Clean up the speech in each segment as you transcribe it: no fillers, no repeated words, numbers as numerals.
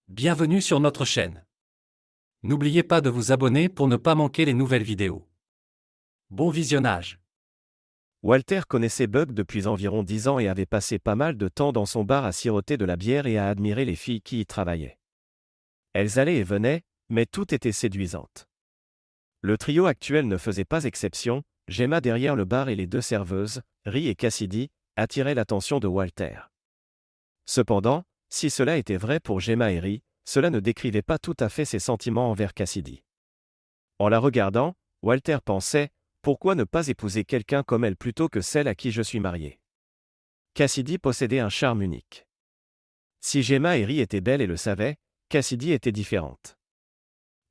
Bienvenue sur notre chaîne. N'oubliez pas de vous abonner pour ne pas manquer les nouvelles vidéos. Bon visionnage. Walter connaissait Buck depuis environ 10 ans et avait passé pas mal de temps dans son bar à siroter de la bière et à admirer les filles qui y travaillaient. Elles allaient et venaient, mais toutes étaient séduisantes. Le trio actuel ne faisait pas exception, Gemma derrière le bar et les deux serveuses, Ri et Cassidy, attiraient l'attention de Walter. Cependant, si cela était vrai pour Gemma et Ri, cela ne décrivait pas tout à fait ses sentiments envers Cassidy. En la regardant, Walter pensait: pourquoi ne pas épouser quelqu'un comme elle plutôt que celle à qui je suis marié? Cassidy possédait un charme unique. Si Gemma et Ri étaient belles et le savaient, Cassidy était différente.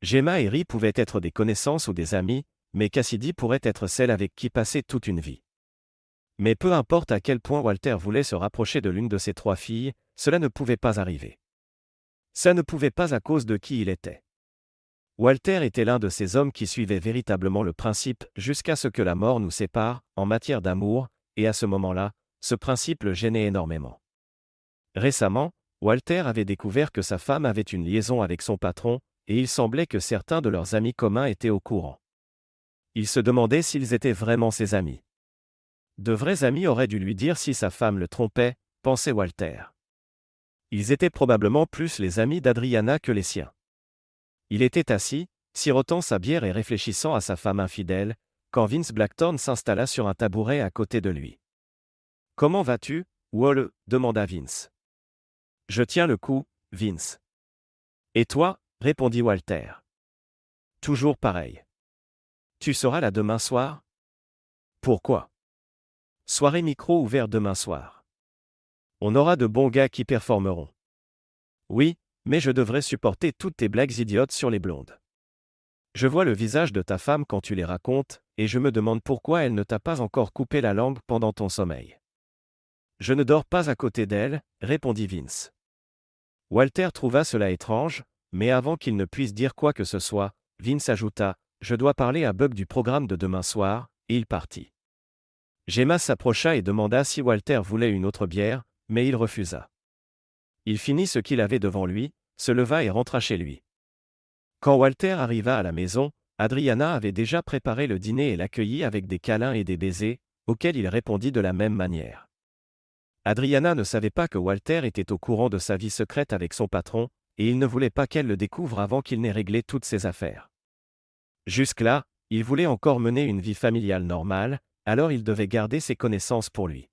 Gemma et Ri pouvaient être des connaissances ou des amis, mais Cassidy pourrait être celle avec qui passer toute une vie. Mais peu importe à quel point Walter voulait se rapprocher de l'une de ces trois filles, cela ne pouvait pas arriver. Ça ne pouvait pas à cause de qui il était. Walter était l'un de ces hommes qui suivaient véritablement le principe « jusqu'à ce que la mort nous sépare » en matière d'amour, et à ce moment-là, ce principe le gênait énormément. Récemment, Walter avait découvert que sa femme avait une liaison avec son patron, et il semblait que certains de leurs amis communs étaient au courant. Il se demandait s'ils étaient vraiment ses amis. De vrais amis auraient dû lui dire si sa femme le trompait, pensait Walter. Ils étaient probablement plus les amis d'Adriana que les siens. Il était assis, sirotant sa bière et réfléchissant à sa femme infidèle, quand Vince Blackthorne s'installa sur un tabouret à côté de lui. « Comment vas-tu, Wall » demanda Vince. « Je tiens le coup, Vince. »« Et toi » répondit Walter. « Toujours pareil. »« Tu seras là demain soir ?»« Pourquoi ?»« Soirée micro ouvert demain soir. On aura de bons gars qui performeront. »« Oui, mais je devrais supporter toutes tes blagues idiotes sur les blondes. Je vois le visage de ta femme quand tu les racontes, et je me demande pourquoi elle ne t'a pas encore coupé la langue pendant ton sommeil. »« Je ne dors pas à côté d'elle, » répondit Vince. Walter trouva cela étrange, mais avant qu'il ne puisse dire quoi que ce soit, Vince ajouta: « Je dois parler à Buck du programme de demain soir », et il partit. Gemma s'approcha et demanda si Walter voulait une autre bière, mais il refusa. Il finit ce qu'il avait devant lui, se leva et rentra chez lui. Quand Walter arriva à la maison, Adriana avait déjà préparé le dîner et l'accueillit avec des câlins et des baisers, auxquels il répondit de la même manière. Adriana ne savait pas que Walter était au courant de sa vie secrète avec son patron, et il ne voulait pas qu'elle le découvre avant qu'il n'ait réglé toutes ses affaires. Jusque-là, il voulait encore mener une vie familiale normale, alors il devait garder ses connaissances pour lui.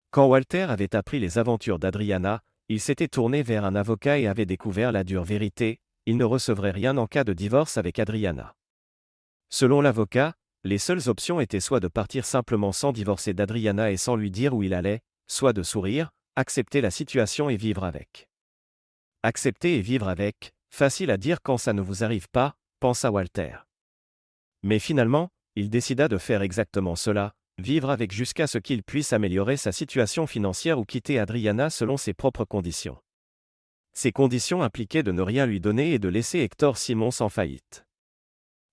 Quand Walter avait appris les aventures d'Adriana, il s'était tourné vers un avocat et avait découvert la dure vérité: il ne recevrait rien en cas de divorce avec Adriana. Selon l'avocat, les seules options étaient soit de partir simplement sans divorcer d'Adriana et sans lui dire où il allait, soit de sourire, accepter la situation et vivre avec. Accepter et vivre avec, facile à dire quand ça ne vous arrive pas, pensa Walter. Mais finalement, il décida de faire exactement cela, vivre avec jusqu'à ce qu'il puisse améliorer sa situation financière ou quitter Adriana selon ses propres conditions. Ces conditions impliquaient de ne rien lui donner et de laisser Hector Simons en faillite.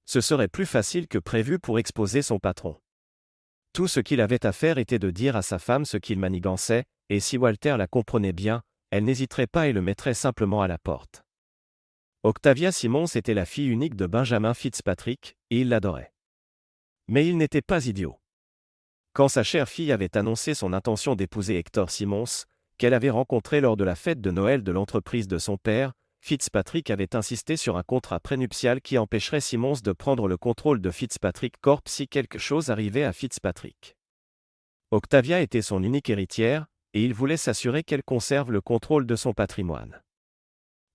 Ce serait plus facile que prévu pour exposer son patron. Tout ce qu'il avait à faire était de dire à sa femme ce qu'il manigançait, et si Walter la comprenait bien, elle n'hésiterait pas et le mettrait simplement à la porte. Octavia Simons était la fille unique de Benjamin Fitzpatrick, et il l'adorait. Mais il n'était pas idiot. Quand sa chère fille avait annoncé son intention d'épouser Hector Simons, qu'elle avait rencontré lors de la fête de Noël de l'entreprise de son père, Fitzpatrick avait insisté sur un contrat prénuptial qui empêcherait Simons de prendre le contrôle de Fitzpatrick Corp si quelque chose arrivait à Fitzpatrick. Octavia était son unique héritière, et il voulait s'assurer qu'elle conserve le contrôle de son patrimoine.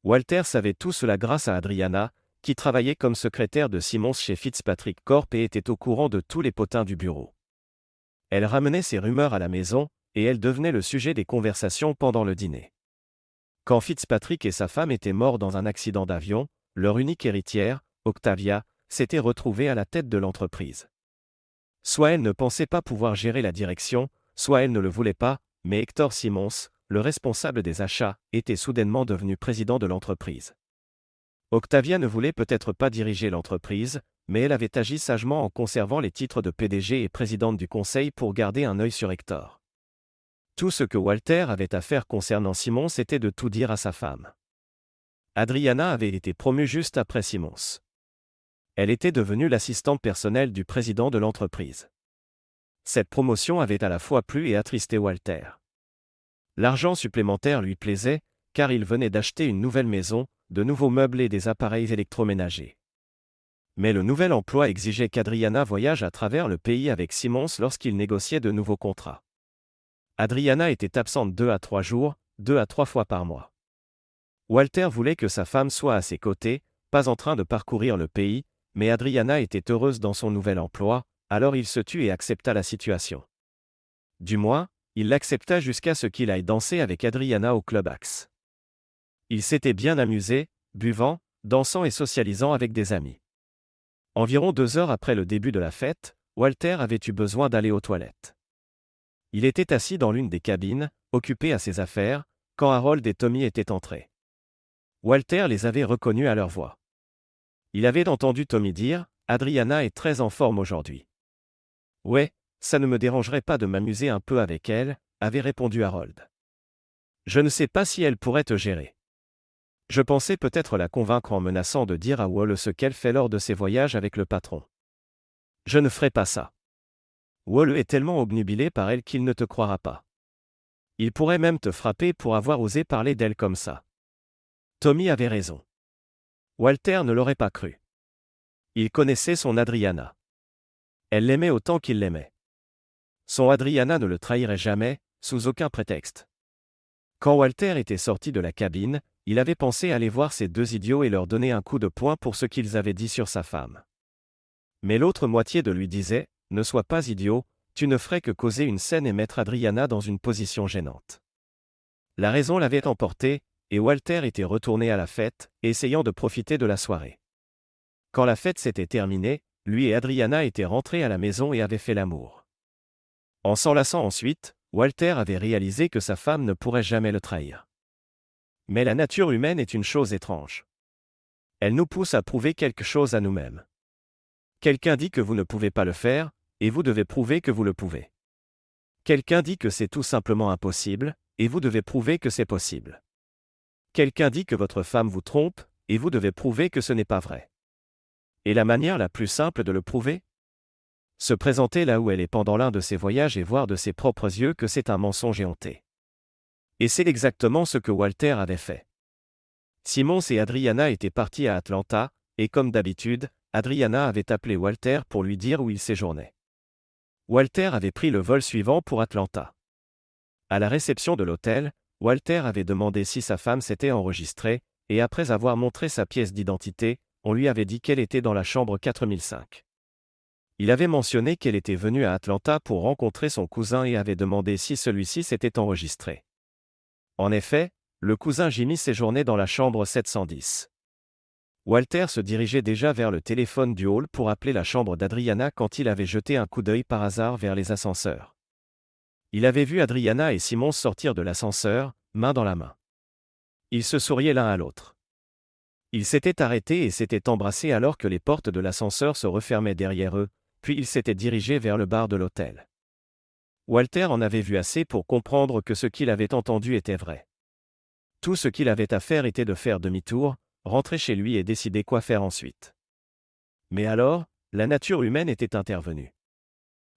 Walter savait tout cela grâce à Adriana, qui travaillait comme secrétaire de Simons chez Fitzpatrick Corp et était au courant de tous les potins du bureau. Elle ramenait ces rumeurs à la maison, et elle devenait le sujet des conversations pendant le dîner. Quand Fitzpatrick et sa femme étaient morts dans un accident d'avion, leur unique héritière, Octavia, s'était retrouvée à la tête de l'entreprise. Soit elle ne pensait pas pouvoir gérer la direction, soit elle ne le voulait pas, mais Hector Simons, le responsable des achats, était soudainement devenu président de l'entreprise. Octavia ne voulait peut-être pas diriger l'entreprise, mais elle avait agi sagement en conservant les titres de PDG et présidente du conseil pour garder un œil sur Hector. Tout ce que Walter avait à faire concernant Simons était de tout dire à sa femme. Adriana avait été promue juste après Simmons. Elle était devenue l'assistante personnelle du président de l'entreprise. Cette promotion avait à la fois plu et attristé Walter. L'argent supplémentaire lui plaisait, car il venait d'acheter une nouvelle maison, de nouveaux meubles et des appareils électroménagers. Mais le nouvel emploi exigeait qu'Adriana voyage à travers le pays avec Simmons lorsqu'il négociait de nouveaux contrats. Adriana était absente 2 à 3 jours, 2 à 3 fois par mois. Walter voulait que sa femme soit à ses côtés, pas en train de parcourir le pays, mais Adriana était heureuse dans son nouvel emploi, alors il se tut et accepta la situation. Du moins, il l'accepta jusqu'à ce qu'il aille danser avec Adriana au Club Axe. Il s'était bien amusé, buvant, dansant et socialisant avec des amis. Environ 2 heures après le début de la fête, Walter avait eu besoin d'aller aux toilettes. Il était assis dans l'une des cabines, occupé à ses affaires, quand Harold et Tommy étaient entrés. Walter les avait reconnus à leur voix. Il avait entendu Tommy dire « Adriana est très en forme aujourd'hui. »« Ouais, ça ne me dérangerait pas de m'amuser un peu avec elle », avait répondu Harold. « Je ne sais pas si elle pourrait te gérer. Je pensais peut-être la convaincre en menaçant de dire à Wall ce qu'elle fait lors de ses voyages avec le patron. Je ne ferai pas ça. Wall est tellement obnubilé par elle qu'il ne te croira pas. Il pourrait même te frapper pour avoir osé parler d'elle comme ça. » Tommy avait raison. Walter ne l'aurait pas cru. Il connaissait son Adriana. Elle l'aimait autant qu'il l'aimait. Son Adriana ne le trahirait jamais, sous aucun prétexte. Quand Walter était sorti de la cabine, il avait pensé aller voir ces deux idiots et leur donner un coup de poing pour ce qu'ils avaient dit sur sa femme. Mais l'autre moitié de lui disait « Ne sois pas idiot, tu ne ferais que causer une scène et mettre Adriana dans une position gênante. » La raison l'avait emporté, et Walter était retourné à la fête, essayant de profiter de la soirée. Quand la fête s'était terminée, lui et Adriana étaient rentrés à la maison et avaient fait l'amour. En s'enlaçant ensuite, Walter avait réalisé que sa femme ne pourrait jamais le trahir. Mais la nature humaine est une chose étrange. Elle nous pousse à prouver quelque chose à nous-mêmes. Quelqu'un dit que vous ne pouvez pas le faire, et vous devez prouver que vous le pouvez. Quelqu'un dit que c'est tout simplement impossible, et vous devez prouver que c'est possible. Quelqu'un dit que votre femme vous trompe, et vous devez prouver que ce n'est pas vrai. Et la manière la plus simple de le prouver ? Se présenter là où elle est pendant l'un de ses voyages et voir de ses propres yeux que c'est un mensonge éhonté. Et c'est exactement ce que Walter avait fait. Simmons et Adriana étaient partis à Atlanta, et comme d'habitude, Adriana avait appelé Walter pour lui dire où il séjournait. Walter avait pris le vol suivant pour Atlanta. À la réception de l'hôtel, Walter avait demandé si sa femme s'était enregistrée, et après avoir montré sa pièce d'identité, on lui avait dit qu'elle était dans la chambre 4005. Il avait mentionné qu'elle était venue à Atlanta pour rencontrer son cousin et avait demandé si celui-ci s'était enregistré. En effet, le cousin Jimmy séjournait dans la chambre 710. Walter se dirigeait déjà vers le téléphone du hall pour appeler la chambre d'Adriana quand il avait jeté un coup d'œil par hasard vers les ascenseurs. Il avait vu Adriana et Simmons sortir de l'ascenseur, main dans la main. Ils se souriaient l'un à l'autre. Ils s'étaient arrêtés et s'étaient embrassés alors que les portes de l'ascenseur se refermaient derrière eux, puis ils s'étaient dirigés vers le bar de l'hôtel. Walter en avait vu assez pour comprendre que ce qu'il avait entendu était vrai. Tout ce qu'il avait à faire était de faire demi-tour, rentrer chez lui et décider quoi faire ensuite. Mais alors, la nature humaine était intervenue.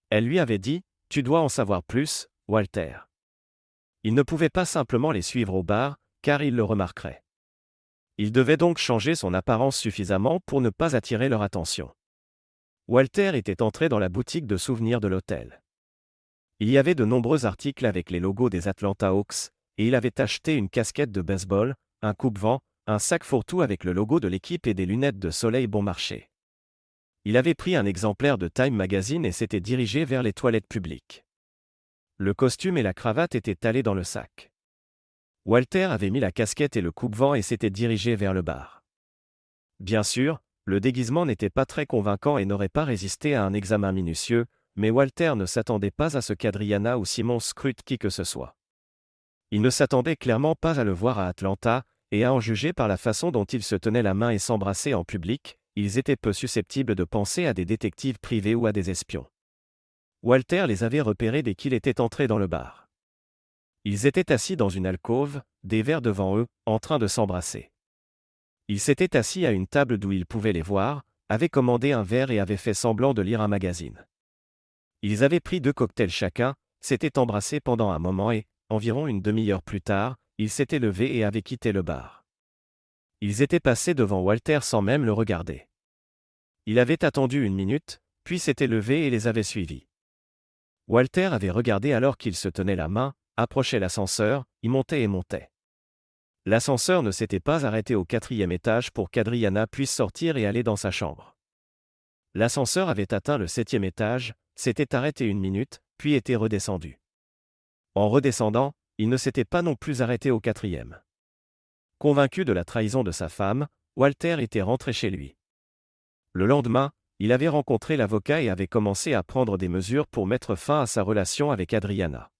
Elle lui avait dit « Tu dois en savoir plus, Walter. » Il ne pouvait pas simplement les suivre au bar, car ils le remarqueraient. Il devait donc changer son apparence suffisamment pour ne pas attirer leur attention. Walter était entré dans la boutique de souvenirs de l'hôtel. Il y avait de nombreux articles avec les logos des Atlanta Hawks, et il avait acheté une casquette de baseball, un coupe-vent, un sac fourre-tout avec le logo de l'équipe et des lunettes de soleil bon marché. Il avait pris un exemplaire de Time Magazine et s'était dirigé vers les toilettes publiques. Le costume et la cravate étaient allés dans le sac. Walter avait mis la casquette et le coupe-vent et s'était dirigé vers le bar. Bien sûr, le déguisement n'était pas très convaincant et n'aurait pas résisté à un examen minutieux, mais Walter ne s'attendait pas à ce qu'Adriana ou Simmons scrutent qui que ce soit. Il ne s'attendait clairement pas à le voir à Atlanta, et à en juger par la façon dont ils se tenaient la main et s'embrassaient en public, ils étaient peu susceptibles de penser à des détectives privés ou à des espions. Walter les avait repérés dès qu'il était entré dans le bar. Ils étaient assis dans une alcôve, des verres devant eux, en train de s'embrasser. Il s'était assis à une table d'où il pouvait les voir, avait commandé un verre et avait fait semblant de lire un magazine. Ils avaient pris 2 cocktails chacun, s'étaient embrassés pendant un moment et, environ une demi-heure plus tard, ils s'étaient levés et avaient quitté le bar. Ils étaient passés devant Walter sans même le regarder. Il avait attendu 1 minute, puis s'était levé et les avait suivis. Walter avait regardé alors qu'ils se tenaient la main, approchaient l'ascenseur, y montaient et montaient. L'ascenseur ne s'était pas arrêté au 4e étage pour qu'Adriana puisse sortir et aller dans sa chambre. L'ascenseur avait atteint le 7e étage, s'était arrêté 1 minute, puis était redescendu. En redescendant, il ne s'était pas non plus arrêté au 4e. Convaincu de la trahison de sa femme, Walter était rentré chez lui. Le lendemain, il avait rencontré l'avocat et avait commencé à prendre des mesures pour mettre fin à sa relation avec Adriana.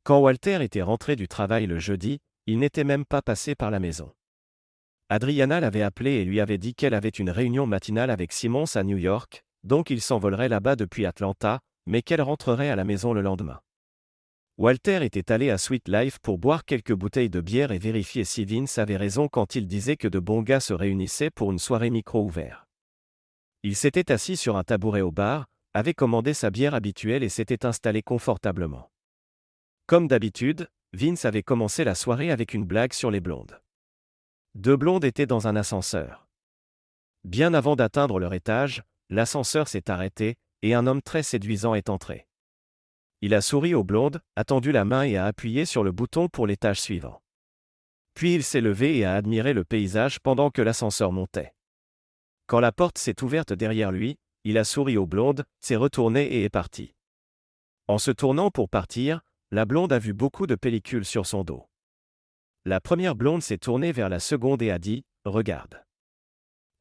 Quand Walter était rentré du travail le jeudi, il n'était même pas passé par la maison. Adriana l'avait appelé et lui avait dit qu'elle avait une réunion matinale avec Simmons à New York, donc il s'envolerait là-bas depuis Atlanta, mais qu'elle rentrerait à la maison le lendemain. Walter était allé à Sweet Life pour boire quelques bouteilles de bière et vérifier si Vince avait raison quand il disait que de bons gars se réunissaient pour une soirée micro ouvert. Il s'était assis sur un tabouret au bar, avait commandé sa bière habituelle et s'était installé confortablement. Comme d'habitude, Vince avait commencé la soirée avec une blague sur les blondes. 2 blondes étaient dans un ascenseur. Bien avant d'atteindre leur étage, l'ascenseur s'est arrêté, et un homme très séduisant est entré. Il a souri aux blondes, a tendu la main et a appuyé sur le bouton pour l'étage suivant. Puis il s'est levé et a admiré le paysage pendant que l'ascenseur montait. Quand la porte s'est ouverte derrière lui, il a souri aux blondes, s'est retourné et est parti. En se tournant pour partir, la blonde a vu beaucoup de pellicules sur son dos. La première blonde s'est tournée vers la seconde et a dit « Regarde ».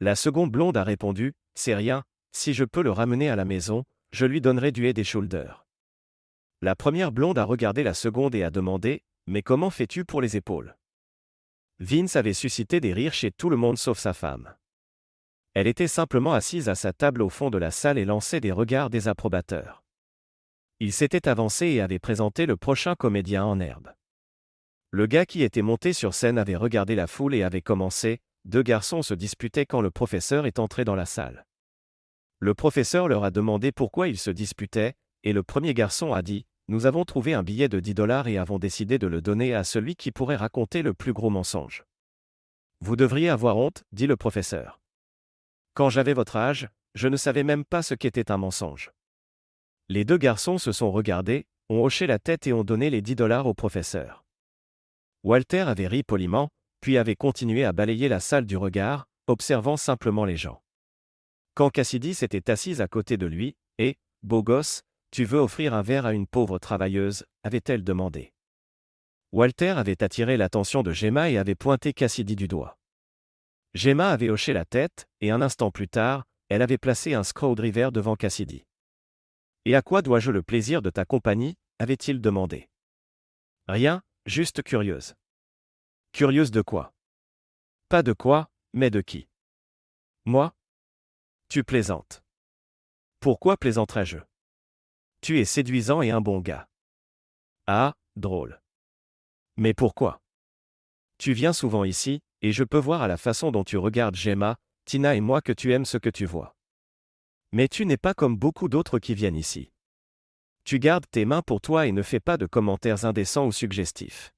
La seconde blonde a répondu « C'est rien, si je peux le ramener à la maison, je lui donnerai du head et shoulder ». La première blonde a regardé la seconde et a demandé « Mais comment fais-tu pour les épaules ?» Vince avait suscité des rires chez tout le monde sauf sa femme. Elle était simplement assise à sa table au fond de la salle et lançait des regards désapprobateurs. Il s'était avancé et avait présenté le prochain comédien en herbe. Le gars qui était monté sur scène avait regardé la foule et avait commencé, 2 garçons se disputaient quand le professeur est entré dans la salle. Le professeur leur a demandé pourquoi ils se disputaient, et le premier garçon a dit « Nous avons trouvé un billet de $10 et avons décidé de le donner à celui qui pourrait raconter le plus gros mensonge. » « Vous devriez avoir honte, dit le professeur. Quand j'avais votre âge, je ne savais même pas ce qu'était un mensonge. » Les 2 garçons se sont regardés, ont hoché la tête et ont donné les $10 au professeur. Walter avait ri poliment, puis avait continué à balayer la salle du regard, observant simplement les gens. Quand Cassidy s'était assise à côté de lui, et, « Beau gosse, tu veux offrir un verre à une pauvre travailleuse ?» avait-elle demandé. Walter avait attiré l'attention de Gemma et avait pointé Cassidy du doigt. Gemma avait hoché la tête, et un instant plus tard, elle avait placé un screwdriver devant Cassidy. « Et à quoi dois-je le plaisir de ta compagnie ?» avait-il demandé. « Rien, juste curieuse. » « Curieuse de quoi ? » ? « Pas de quoi, mais de qui ? » ? « Moi ? » ? « Tu plaisantes. » ? « Pourquoi plaisanterais-je ? » ? « Tu es séduisant et un bon gars. » ? « Ah, drôle. » ? « Mais pourquoi ? » ? « Tu viens souvent ici, et je peux voir à la façon dont tu regardes Gemma, Tina et moi que tu aimes ce que tu vois. Mais tu n'es pas comme beaucoup d'autres qui viennent ici. Tu gardes tes mains pour toi et ne fais pas de commentaires indécents ou suggestifs.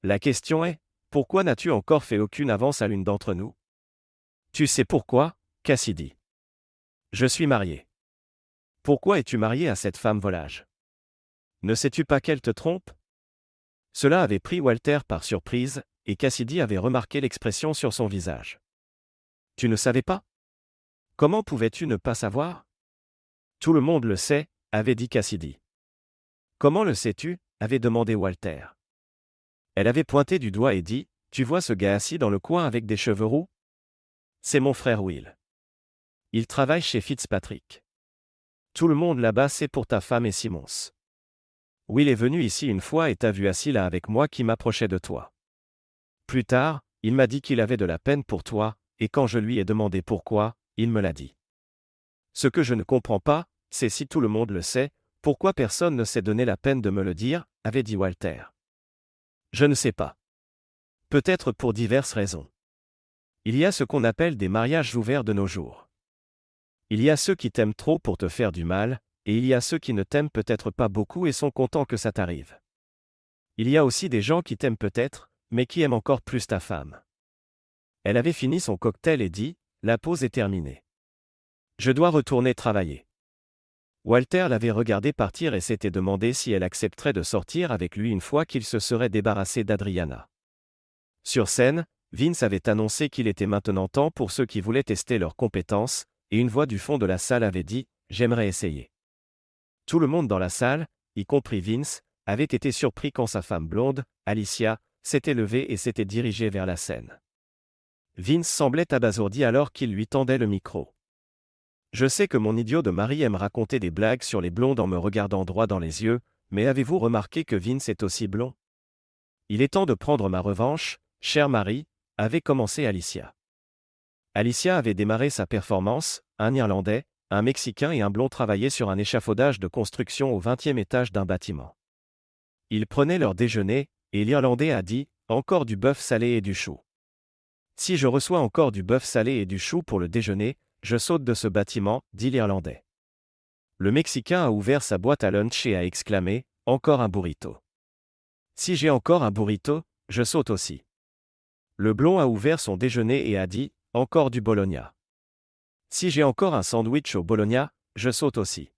La question est, pourquoi n'as-tu encore fait aucune avance à l'une d'entre nous ? Tu sais pourquoi, Cassidy ? Je suis marié. Pourquoi es-tu marié à cette femme volage ? Ne sais-tu pas qu'elle te trompe ? Cela avait pris Walter par surprise, et Cassidy avait remarqué l'expression sur son visage. Tu ne savais pas ? Comment pouvais-tu ne pas savoir ? Tout le monde le sait, avait dit Cassidy. Comment le sais-tu ? Avait demandé Walter. Elle avait pointé du doigt et dit, tu vois ce gars assis dans le coin avec des cheveux roux ? C'est mon frère Will. Il travaille chez Fitzpatrick. Tout le monde là-bas sait pour ta femme et Simmons. Will est venu ici une fois et t'a vu assis là avec moi qui m'approchait de toi. Plus tard, il m'a dit qu'il avait de la peine pour toi, et quand je lui ai demandé pourquoi, il me l'a dit. Ce que je ne comprends pas, c'est si tout le monde le sait, pourquoi personne ne s'est donné la peine de me le dire, avait dit Walter. Je ne sais pas. Peut-être pour diverses raisons. Il y a ce qu'on appelle des mariages ouverts de nos jours. Il y a ceux qui t'aiment trop pour te faire du mal, et il y a ceux qui ne t'aiment peut-être pas beaucoup et sont contents que ça t'arrive. Il y a aussi des gens qui t'aiment peut-être, mais qui aiment encore plus ta femme. Elle avait fini son cocktail et dit, « La pause est terminée. Je dois retourner travailler. » Walter l'avait regardée partir et s'était demandé si elle accepterait de sortir avec lui une fois qu'il se serait débarrassé d'Adriana. Sur scène, Vince avait annoncé qu'il était maintenant temps pour ceux qui voulaient tester leurs compétences, et une voix du fond de la salle avait dit « J'aimerais essayer ». Tout le monde dans la salle, y compris Vince, avait été surpris quand sa femme blonde, Alicia, s'était levée et s'était dirigée vers la scène. Vince semblait abasourdi alors qu'il lui tendait le micro. « Je sais que mon idiot de mari aime raconter des blagues sur les blondes en me regardant droit dans les yeux, mais avez-vous remarqué que Vince est aussi blond ? Il est temps de prendre ma revanche, cher Marie, avait commencé Alicia. Alicia avait démarré sa performance, un Irlandais, un Mexicain et un blond travaillaient sur un échafaudage de construction au 20e étage d'un bâtiment. Ils prenaient leur déjeuner, et l'Irlandais a dit « Encore du bœuf salé et du chou. Si je reçois encore du bœuf salé et du chou pour le déjeuner, je saute de ce bâtiment, dit l'Irlandais. Le Mexicain a ouvert sa boîte à lunch et a exclamé « Encore un burrito. Si j'ai encore un burrito, je saute aussi. » Le blond a ouvert son déjeuner et a dit « Encore du bologna. Si j'ai encore un sandwich au bologna, je saute aussi. »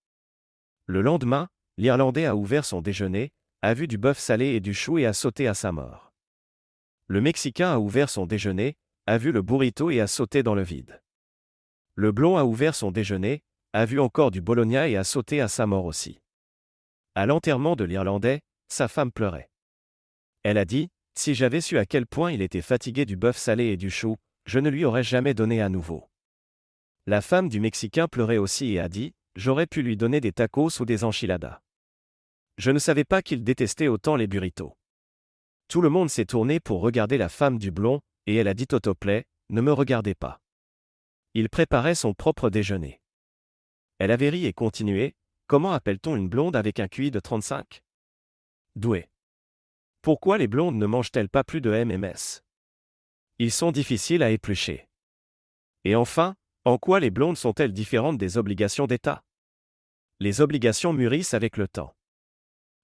Le lendemain, l'Irlandais a ouvert son déjeuner, a vu du bœuf salé et du chou et a sauté à sa mort. Le Mexicain a ouvert son déjeuner, a vu le burrito et a sauté dans le vide. Le blond a ouvert son déjeuner, a vu encore du bologna et a sauté à sa mort aussi. À l'enterrement de l'Irlandais, sa femme pleurait. Elle a dit « Si j'avais su à quel point il était fatigué du bœuf salé et du chou, je ne lui aurais jamais donné à nouveau. » La femme du Mexicain pleurait aussi et a dit « J'aurais pu lui donner des tacos ou des enchiladas. Je ne savais pas qu'il détestait autant les burritos. » Tout le monde s'est tourné pour regarder la femme du blond, et elle a dit autoplay « Ne me regardez pas. » Il préparait son propre déjeuner. Elle avait ri et continué « Comment appelle-t-on une blonde avec un QI de 35 ? Doué. Pourquoi les blondes ne mangent-elles pas plus de M&M's ? Ils sont difficiles à éplucher. Et enfin, en quoi les blondes sont-elles différentes des obligations d'État ? Les obligations mûrissent avec le temps.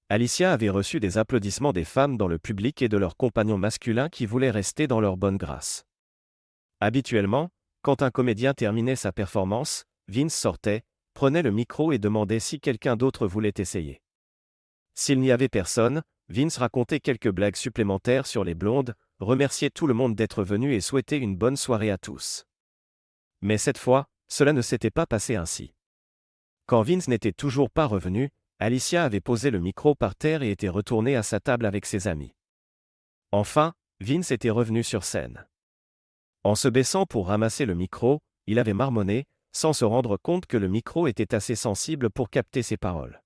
Alicia avait reçu des applaudissements des femmes dans le public et de leurs compagnons masculins qui voulaient rester dans leur bonne grâce. Habituellement, quand un comédien terminait sa performance, Vince sortait, prenait le micro et demandait si quelqu'un d'autre voulait essayer. S'il n'y avait personne, Vince racontait quelques blagues supplémentaires sur les blondes, remerciait tout le monde d'être venu et souhaitait une bonne soirée à tous. Mais cette fois, cela ne s'était pas passé ainsi. Quand Vince n'était toujours pas revenu, Alicia avait posé le micro par terre et était retournée à sa table avec ses amis. Enfin, Vince était revenu sur scène. En se baissant pour ramasser le micro, il avait marmonné, sans se rendre compte que le micro était assez sensible pour capter ses paroles.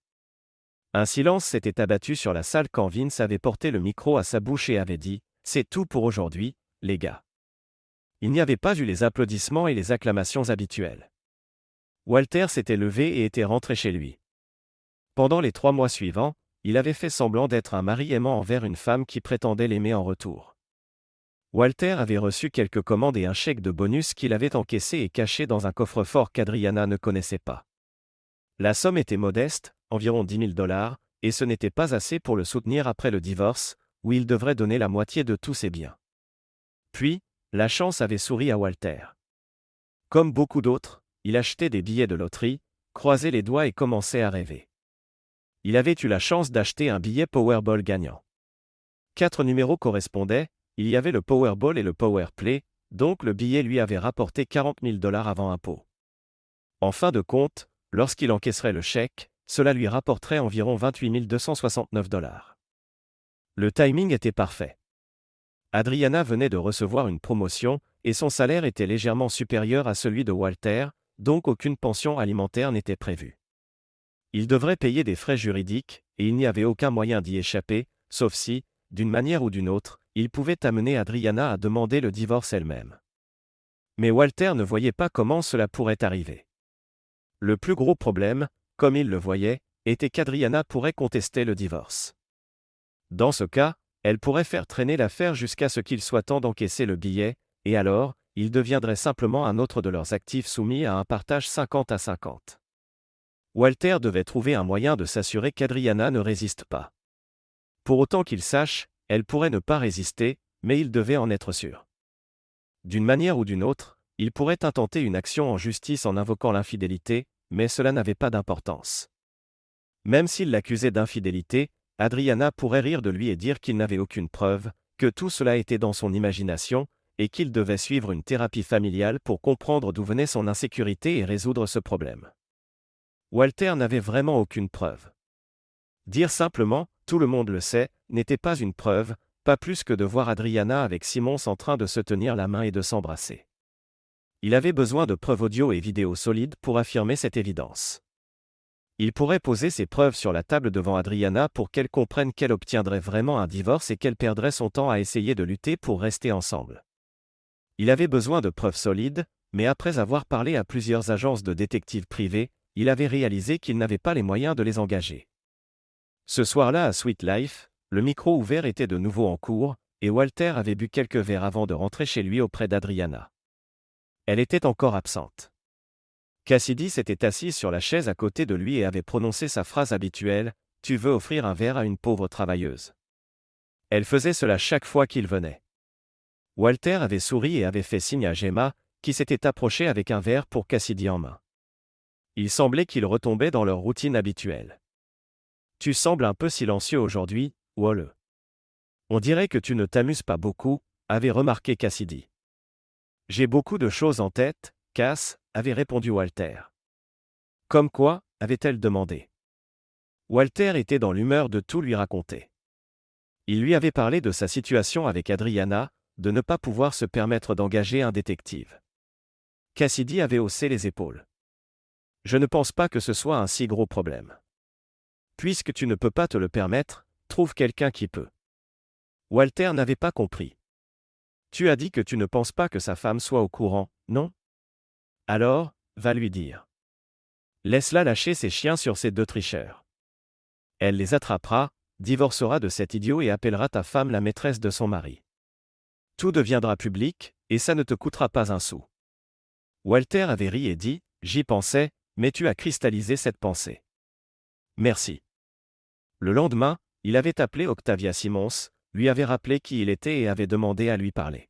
Un silence s'était abattu sur la salle quand Vince avait porté le micro à sa bouche et avait dit « C'est tout pour aujourd'hui, les gars. » Il n'y avait pas eu les applaudissements et les acclamations habituelles. Walter s'était levé et était rentré chez lui. Pendant les 3 mois suivants, il avait fait semblant d'être un mari aimant envers une femme qui prétendait l'aimer en retour. Walter avait reçu quelques commandes et un chèque de bonus qu'il avait encaissé et caché dans un coffre-fort qu'Adriana ne connaissait pas. La somme était modeste, environ $10 000, et ce n'était pas assez pour le soutenir après le divorce, où il devrait donner la moitié de tous ses biens. Puis, la chance avait souri à Walter. Comme beaucoup d'autres, il achetait des billets de loterie, croisait les doigts et commençait à rêver. Il avait eu la chance d'acheter un billet Powerball gagnant. 4 numéros correspondaient, il y avait le Powerball et le Powerplay, donc le billet lui avait rapporté $40 000 avant impôt. En fin de compte, lorsqu'il encaisserait le chèque, cela lui rapporterait environ $28 269. Le timing était parfait. Adriana venait de recevoir une promotion, et son salaire était légèrement supérieur à celui de Walter, donc aucune pension alimentaire n'était prévue. Il devrait payer des frais juridiques, et il n'y avait aucun moyen d'y échapper, sauf si, d'une manière ou d'une autre, il pouvait amener Adriana à demander le divorce elle-même. Mais Walter ne voyait pas comment cela pourrait arriver. Le plus gros problème, comme il le voyait, était qu'Adriana pourrait contester le divorce. Dans ce cas, elle pourrait faire traîner l'affaire jusqu'à ce qu'il soit temps d'encaisser le billet, et alors, il deviendrait simplement un autre de leurs actifs soumis à un partage 50-50. Walter devait trouver un moyen de s'assurer qu'Adriana ne résiste pas. Pour autant qu'il sache, elle pourrait ne pas résister, mais il devait en être sûr. D'une manière ou d'une autre, il pourrait intenter une action en justice en invoquant l'infidélité, mais cela n'avait pas d'importance. Même s'il l'accusait d'infidélité, Adriana pourrait rire de lui et dire qu'il n'avait aucune preuve, que tout cela était dans son imagination, et qu'il devait suivre une thérapie familiale pour comprendre d'où venait son insécurité et résoudre ce problème. Walter n'avait vraiment aucune preuve. Dire simplement « tout le monde le sait » n'était pas une preuve, pas plus que de voir Adriana avec Simons en train de se tenir la main et de s'embrasser. Il avait besoin de preuves audio et vidéo solides pour affirmer cette évidence. Il pourrait poser ses preuves sur la table devant Adriana pour qu'elle comprenne qu'elle obtiendrait vraiment un divorce et qu'elle perdrait son temps à essayer de lutter pour rester ensemble. Il avait besoin de preuves solides, mais après avoir parlé à plusieurs agences de détectives privés, il avait réalisé qu'il n'avait pas les moyens de les engager. Ce soir-là à Sweet Life, le micro ouvert était de nouveau en cours, et Walter avait bu quelques verres avant de rentrer chez lui auprès d'Adriana. Elle était encore absente. Cassidy s'était assise sur la chaise à côté de lui et avait prononcé sa phrase habituelle « Tu veux offrir un verre à une pauvre travailleuse ». Elle faisait cela chaque fois qu'il venait. Walter avait souri et avait fait signe à Gemma, qui s'était approchée avec un verre pour Cassidy en main. Il semblait qu'ils retombaient dans leur routine habituelle. « Tu sembles un peu silencieux aujourd'hui, Wall. On dirait que tu ne t'amuses pas beaucoup », avait remarqué Cassidy. « J'ai beaucoup de choses en tête, Cass », avait répondu Walter. « Comme quoi » avait-elle demandé. Walter était dans l'humeur de tout lui raconter. Il lui avait parlé de sa situation avec Adriana, de ne pas pouvoir se permettre d'engager un détective. Cassidy avait haussé les épaules. « Je ne pense pas que ce soit un si gros problème. Puisque tu ne peux pas te le permettre, trouve quelqu'un qui peut. » Walter n'avait pas compris. « Tu as dit que tu ne penses pas que sa femme soit au courant, non ? Alors, va lui dire. Laisse-la lâcher ses chiens sur ces deux tricheurs. Elle les attrapera, divorcera de cet idiot et appellera ta femme la maîtresse de son mari. Tout deviendra public, et ça ne te coûtera pas un sou. » Walter avait ri et dit « J'y pensais, mais tu as cristallisé cette pensée. Merci. » Le lendemain, il avait appelé Octavia Simons, lui avait rappelé qui il était et avait demandé à lui parler.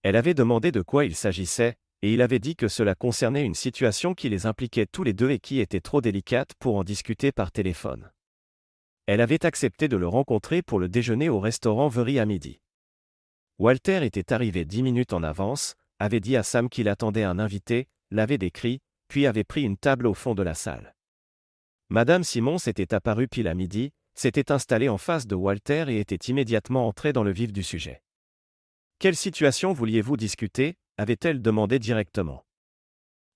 Elle avait demandé de quoi il s'agissait, et il avait dit que cela concernait une situation qui les impliquait tous les deux et qui était trop délicate pour en discuter par téléphone. Elle avait accepté de le rencontrer pour le déjeuner au restaurant Very à midi. Walter était arrivé 10 minutes en avance, avait dit à Sam qu'il attendait un invité, l'avait décrit, puis avait pris une table au fond de la salle. Madame Simons était apparue pile à midi, s'était installée en face de Walter et était immédiatement entrée dans le vif du sujet. « Quelle situation vouliez-vous discuter ?» avait-elle demandé directement.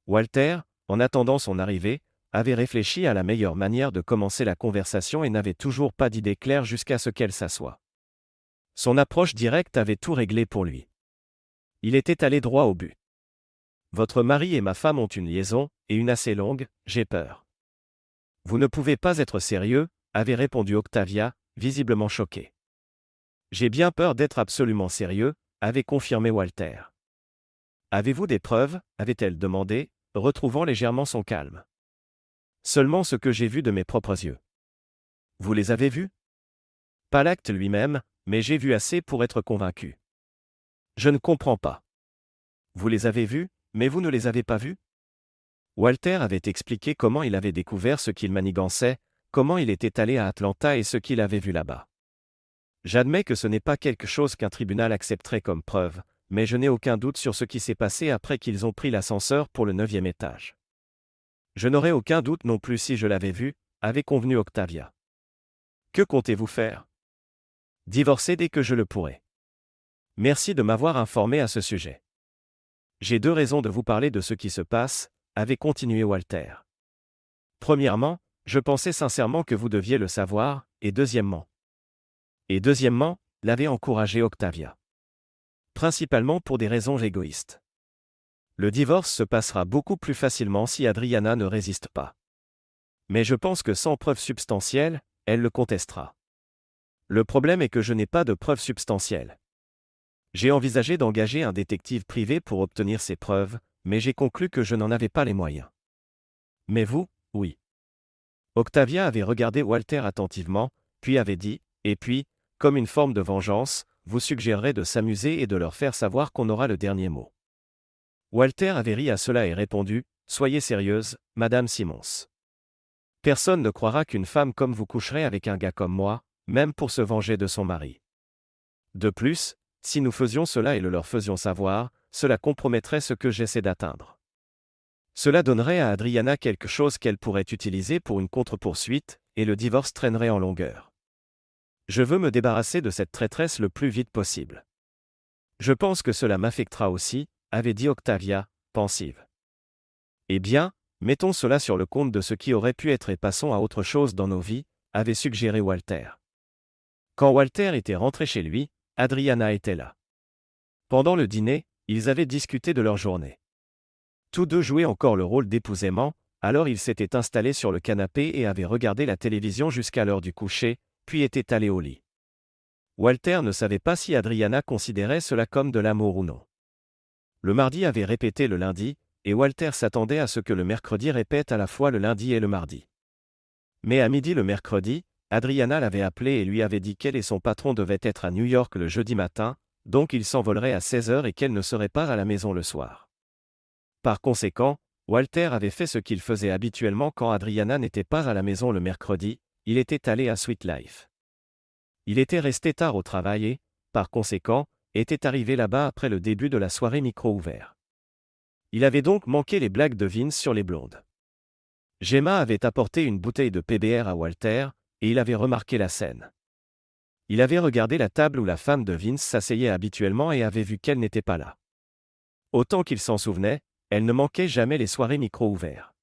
Walter, en attendant son arrivée, avait réfléchi à la meilleure manière de commencer la conversation et n'avait toujours pas d'idée claire jusqu'à ce qu'elle s'assoie. Son approche directe avait tout réglé pour lui. Il était allé droit au but. « Votre mari et ma femme ont une liaison, et une assez longue, j'ai peur. » « Vous ne pouvez pas être sérieux » avait répondu Octavia, visiblement choquée. « J'ai bien peur d'être absolument sérieux » avait confirmé Walter. « Avez-vous des preuves » avait-elle demandé, retrouvant légèrement son calme. « Seulement ce que j'ai vu de mes propres yeux. »« Vous les avez vus ?»« Pas l'acte lui-même, mais j'ai vu assez pour être convaincu. »« Je ne comprends pas. »« Vous les avez vus, mais vous ne les avez pas vus ?» Walter avait expliqué comment il avait découvert ce qu'il manigançait, comment il était allé à Atlanta et ce qu'il avait vu là-bas. « J'admets que ce n'est pas quelque chose qu'un tribunal accepterait comme preuve, mais je n'ai aucun doute sur ce qui s'est passé après qu'ils ont pris l'ascenseur pour le 9e étage. »« Je n'aurais aucun doute non plus si je l'avais vu, » avait convenu Octavia. « Que comptez-vous faire ? » ?»« Divorcer dès que je le pourrai. »« Merci de m'avoir informé à ce sujet. »« J'ai 2 raisons de vous parler de ce qui se passe, » avait continué Walter. « Premièrement, je pensais sincèrement que vous deviez le savoir, et deuxièmement, l'avait encouragé Octavia. Principalement pour des raisons égoïstes. Le divorce se passera beaucoup plus facilement si Adriana ne résiste pas. Mais je pense que sans preuve substantielle, elle le contestera. Le problème est que je n'ai pas de preuves substantielles. J'ai envisagé d'engager un détective privé pour obtenir ces preuves, mais j'ai conclu que je n'en avais pas les moyens. Mais vous, oui. Octavia avait regardé Walter attentivement, puis avait dit, et puis, comme une forme de vengeance, vous suggérerez de s'amuser et de leur faire savoir qu'on aura le dernier mot. Walter avait ri à cela et répondu, soyez sérieuse, Madame Simmons. Personne ne croira qu'une femme comme vous coucherait avec un gars comme moi, même pour se venger de son mari. De plus, si nous faisions cela et le leur faisions savoir, cela compromettrait ce que j'essaie d'atteindre. Cela donnerait à Adriana quelque chose qu'elle pourrait utiliser pour une contre-poursuite, et le divorce traînerait en longueur. Je veux me débarrasser de cette traîtresse le plus vite possible. Je pense que cela m'affectera aussi, avait dit Octavia, pensive. Eh bien, mettons cela sur le compte de ce qui aurait pu être et passons à autre chose dans nos vies, avait suggéré Walter. Quand Walter était rentré chez lui, Adriana était là. Pendant le dîner, ils avaient discuté de leur journée. Tous deux jouaient encore le rôle d'époux aimants, alors ils s'étaient installés sur le canapé et avaient regardé la télévision jusqu'à l'heure du coucher, puis étaient allés au lit. Walter ne savait pas si Adriana considérait cela comme de l'amour ou non. Le mardi avait répété le lundi, et Walter s'attendait à ce que le mercredi répète à la fois le lundi et le mardi. Mais à midi le mercredi, Adriana l'avait appelé et lui avait dit qu'elle et son patron devaient être à New York le jeudi matin, donc ils s'envoleraient à 16h et qu'elle ne serait pas à la maison le soir. Par conséquent, Walter avait fait ce qu'il faisait habituellement quand Adriana n'était pas à la maison le mercredi, il était allé à Sweet Life. Il était resté tard au travail et, par conséquent, était arrivé là-bas après le début de la soirée micro ouvert. Il avait donc manqué les blagues de Vince sur les blondes. Gemma avait apporté une bouteille de PBR à Walter, et il avait remarqué la scène. Il avait regardé la table où la femme de Vince s'asseyait habituellement et avait vu qu'elle n'était pas là. Autant qu'il s'en souvenait, elle ne manquait jamais les soirées micro ouverts.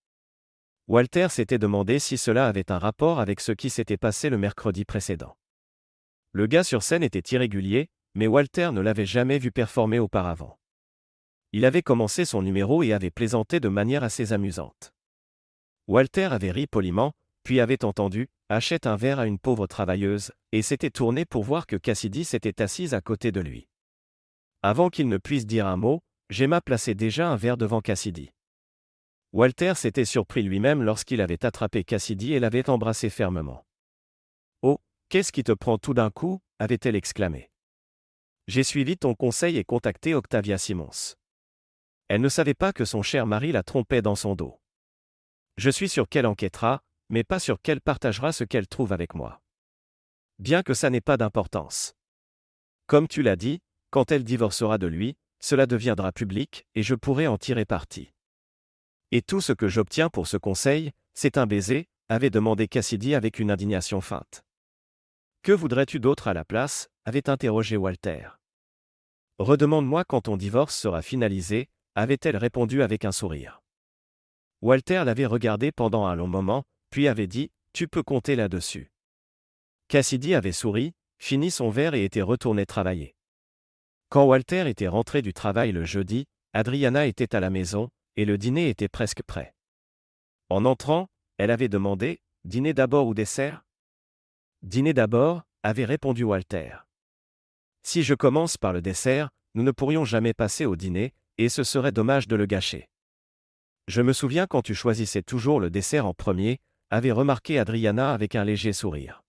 Walter s'était demandé si cela avait un rapport avec ce qui s'était passé le mercredi précédent. Le gars sur scène était irrégulier, mais Walter ne l'avait jamais vu performer auparavant. Il avait commencé son numéro et avait plaisanté de manière assez amusante. Walter avait ri poliment, puis avait entendu « achète un verre à une pauvre travailleuse » et s'était tourné pour voir que Cassidy s'était assise à côté de lui. Avant qu'il ne puisse dire un mot, Gemma plaçait déjà un verre devant Cassidy. Walter s'était surpris lui-même lorsqu'il avait attrapé Cassidy et l'avait embrassé fermement. « Oh, qu'est-ce qui te prend tout d'un coup » avait-elle exclamé. « J'ai suivi ton conseil et contacté Octavia Simmons. » Elle ne savait pas que son cher mari la trompait dans son dos. Je suis sûr qu'elle enquêtera, mais pas sûr qu'elle partagera ce qu'elle trouve avec moi. Bien que ça n'ait pas d'importance. Comme tu l'as dit, quand elle divorcera de lui, cela deviendra public, et je pourrai en tirer parti. Et tout ce que j'obtiens pour ce conseil, c'est un baiser, avait demandé Cassidy avec une indignation feinte. Que voudrais-tu d'autre à la place, avait interrogé Walter. Redemande-moi quand ton divorce sera finalisé, avait-elle répondu avec un sourire. Walter l'avait regardé pendant un long moment, puis avait dit « Tu peux compter là-dessus ». Cassidy avait souri, fini son verre et était retourné travailler. Quand Walter était rentré du travail le jeudi, Adriana était à la maison, et le dîner était presque prêt. En entrant, elle avait demandé « Dîner d'abord ou dessert ?» « Dîner d'abord » avait répondu Walter. « Si je commence par le dessert, nous ne pourrions jamais passer au dîner, et ce serait dommage de le gâcher. Je me souviens quand tu choisissais toujours le dessert en premier, avait remarqué Adriana avec un léger sourire.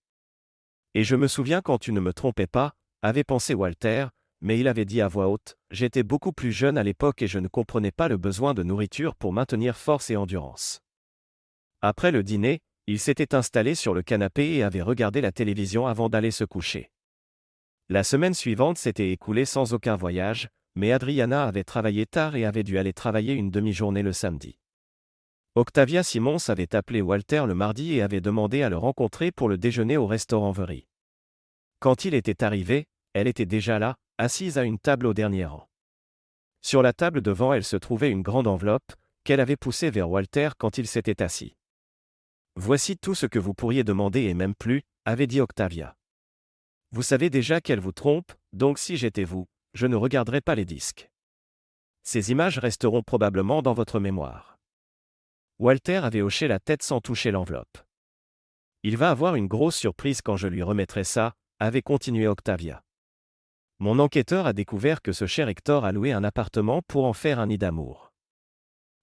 Et je me souviens quand tu ne me trompais pas, avait pensé Walter, mais il avait dit à voix haute, j'étais beaucoup plus jeune à l'époque et je ne comprenais pas le besoin de nourriture pour maintenir force et endurance. Après le dîner, il s'était installé sur le canapé et avait regardé la télévision avant d'aller se coucher. La semaine suivante s'était écoulée sans aucun voyage, mais Adriana avait travaillé tard et avait dû aller travailler une demi-journée le samedi. Octavia Simmons avait appelé Walter le mardi et avait demandé à le rencontrer pour le déjeuner au restaurant Very. Quand il était arrivé, elle était déjà là, assise à une table au dernier rang. Sur la table devant elle se trouvait une grande enveloppe, qu'elle avait poussée vers Walter quand il s'était assis. « Voici tout ce que vous pourriez demander et même plus, » avait dit Octavia. « Vous savez déjà qu'elle vous trompe, donc si j'étais vous, je ne regarderai pas les disques. Ces images resteront probablement dans votre mémoire. » Walter avait hoché la tête sans toucher l'enveloppe. « Il va avoir une grosse surprise quand je lui remettrai ça, » avait continué Octavia. Mon enquêteur a découvert que ce cher Hector a loué un appartement pour en faire un nid d'amour.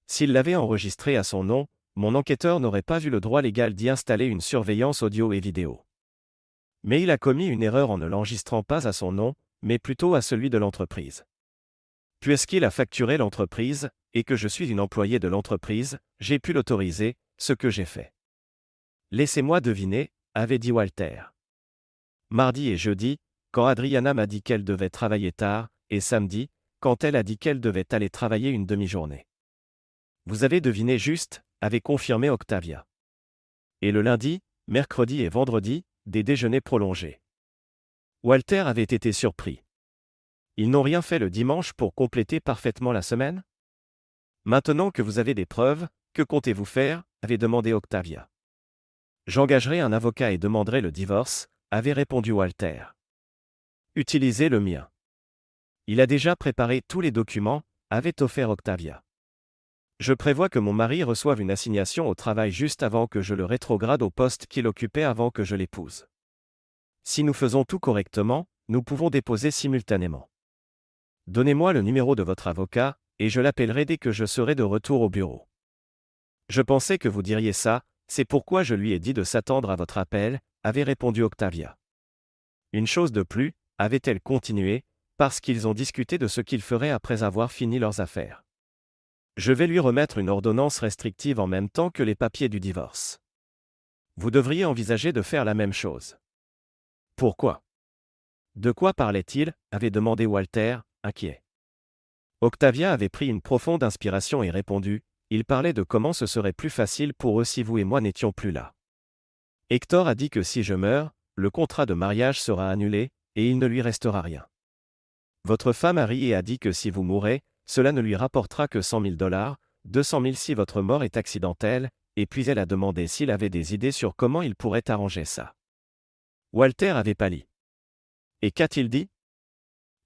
S'il l'avait enregistré à son nom, mon enquêteur n'aurait pas eu le droit légal d'y installer une surveillance audio et vidéo. Mais il a commis une erreur en ne l'enregistrant pas à son nom, mais plutôt à celui de l'entreprise. Puisqu'il a facturé l'entreprise, et que je suis une employée de l'entreprise, j'ai pu l'autoriser, ce que j'ai fait. Laissez-moi deviner, avait dit Walter. Mardi et jeudi, quand Adriana m'a dit qu'elle devait travailler tard, et samedi, quand elle a dit qu'elle devait aller travailler une demi-journée. Vous avez deviné juste, avait confirmé Octavia. Et le lundi, mercredi et vendredi, des déjeuners prolongés. Walter avait été surpris. Ils n'ont rien fait le dimanche pour compléter parfaitement la semaine? Maintenant que vous avez des preuves, que comptez-vous faire? Avait demandé Octavia. J'engagerai un avocat et demanderai le divorce, avait répondu Walter. Utilisez le mien. Il a déjà préparé tous les documents, avait offert Octavia. Je prévois que mon mari reçoive une assignation au travail juste avant que je le rétrograde au poste qu'il occupait avant que je l'épouse. Si nous faisons tout correctement, nous pouvons déposer simultanément. Donnez-moi le numéro de votre avocat, et je l'appellerai dès que je serai de retour au bureau. Je pensais que vous diriez ça, c'est pourquoi je lui ai dit de s'attendre à votre appel, avait répondu Octavia. Une chose de plus, avait-elle continué, parce qu'ils ont discuté de ce qu'ils feraient après avoir fini leurs affaires. Je vais lui remettre une ordonnance restrictive en même temps que les papiers du divorce. Vous devriez envisager de faire la même chose. Pourquoi? De quoi parlait-il? Avait demandé Walter, inquiet. Octavia avait pris une profonde inspiration et répondu, il parlait de comment ce serait plus facile pour eux si vous et moi n'étions plus là. Hector a dit que si je meurs, le contrat de mariage sera annulé, et il ne lui restera rien. Votre femme a ri et a dit que si vous mourrez, cela ne lui rapportera que $100 000, 200 000 si votre mort est accidentelle, et puis elle a demandé s'il avait des idées sur comment il pourrait arranger ça. Walter avait pâli. Et qu'a-t-il dit?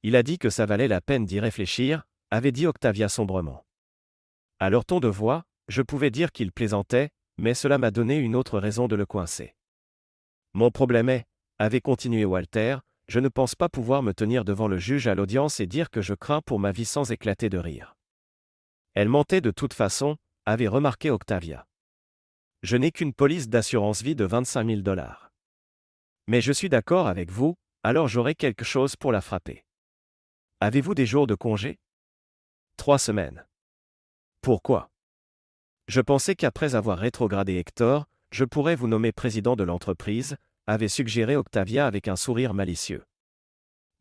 Il a dit que ça valait la peine d'y réfléchir, avait dit Octavia sombrement. À leur ton de voix, je pouvais dire qu'il plaisantait, mais cela m'a donné une autre raison de le coincer. Mon problème est, avait continué Walter, je ne pense pas pouvoir me tenir devant le juge à l'audience et dire que je crains pour ma vie sans éclater de rire. Elle mentait de toute façon, avait remarqué Octavia. Je n'ai qu'une police d'assurance vie de $25 000. Mais je suis d'accord avec vous, alors j'aurai quelque chose pour la frapper. Avez-vous des jours de congé? 3 semaines. Pourquoi? Je pensais qu'après avoir rétrogradé Hector, je pourrais vous nommer président de l'entreprise, avait suggéré Octavia avec un sourire malicieux.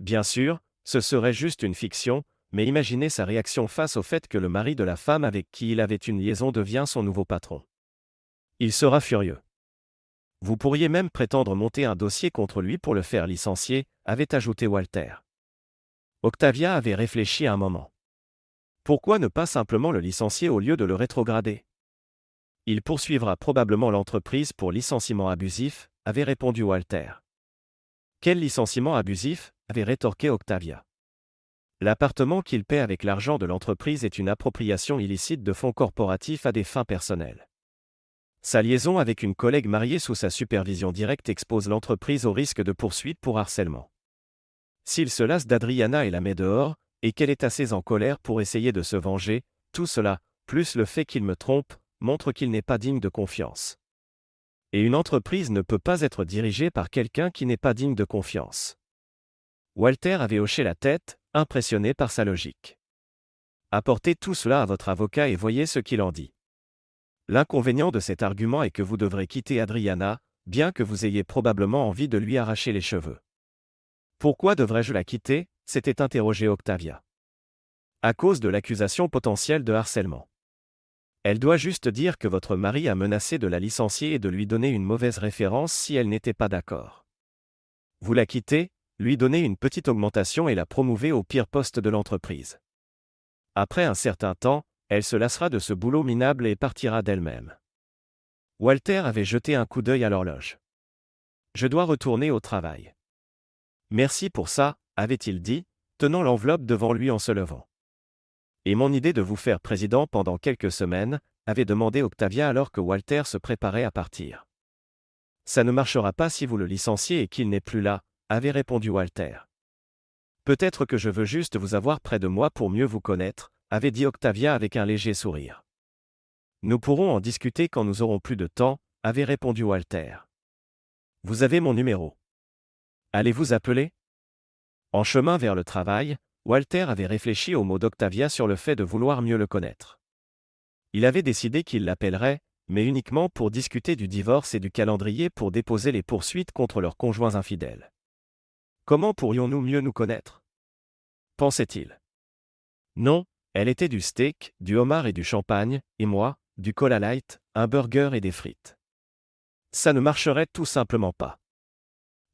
Bien sûr, ce serait juste une fiction, mais imaginez sa réaction face au fait que le mari de la femme avec qui il avait une liaison devient son nouveau patron. Il sera furieux. Vous pourriez même prétendre monter un dossier contre lui pour le faire licencier, avait ajouté Walter. Octavia avait réfléchi un moment. Pourquoi ne pas simplement le licencier au lieu de le rétrograder? Il poursuivra probablement l'entreprise pour licenciement abusif, avait répondu Walter. Quel licenciement abusif? Avait rétorqué Octavia. L'appartement qu'il paie avec l'argent de l'entreprise est une appropriation illicite de fonds corporatifs à des fins personnelles. Sa liaison avec une collègue mariée sous sa supervision directe expose l'entreprise au risque de poursuite pour harcèlement. S'il se lasse d'Adriana et la met dehors, et qu'elle est assez en colère pour essayer de se venger, tout cela, plus le fait qu'il me trompe, montre qu'il n'est pas digne de confiance. Et une entreprise ne peut pas être dirigée par quelqu'un qui n'est pas digne de confiance. Walter avait hoché la tête, impressionné par sa logique. Apportez tout cela à votre avocat et voyez ce qu'il en dit. L'inconvénient de cet argument est que vous devrez quitter Adriana, bien que vous ayez probablement envie de lui arracher les cheveux. Pourquoi devrais-je la quitter? S'était interrogé Octavia. À cause de l'accusation potentielle de harcèlement. Elle doit juste dire que votre mari a menacé de la licencier et de lui donner une mauvaise référence si elle n'était pas d'accord. Vous la quittez, lui donnez une petite augmentation et la promouvez au pire poste de l'entreprise. Après un certain temps, elle se lassera de ce boulot minable et partira d'elle-même. Walter avait jeté un coup d'œil à l'horloge. Je dois retourner au travail. Merci pour ça, avait-il dit, tenant l'enveloppe devant lui en se levant. Et mon idée de vous faire président pendant quelques semaines, avait demandé Octavia alors que Walter se préparait à partir. Ça ne marchera pas si vous le licenciez et qu'il n'est plus là, avait répondu Walter. Peut-être que je veux juste vous avoir près de moi pour mieux vous connaître, avait dit Octavia avec un léger sourire. Nous pourrons en discuter quand nous aurons plus de temps, avait répondu Walter. Vous avez mon numéro. Allez-vous appeler? En chemin vers le travail, Walter avait réfléchi aux mots d'Octavia sur le fait de vouloir mieux le connaître. Il avait décidé qu'il l'appellerait, mais uniquement pour discuter du divorce et du calendrier pour déposer les poursuites contre leurs conjoints infidèles. Comment pourrions-nous mieux nous connaître? Pensait-il. Non, elle était du steak, du homard et du champagne, et moi, du cola light, un burger et des frites. Ça ne marcherait tout simplement pas.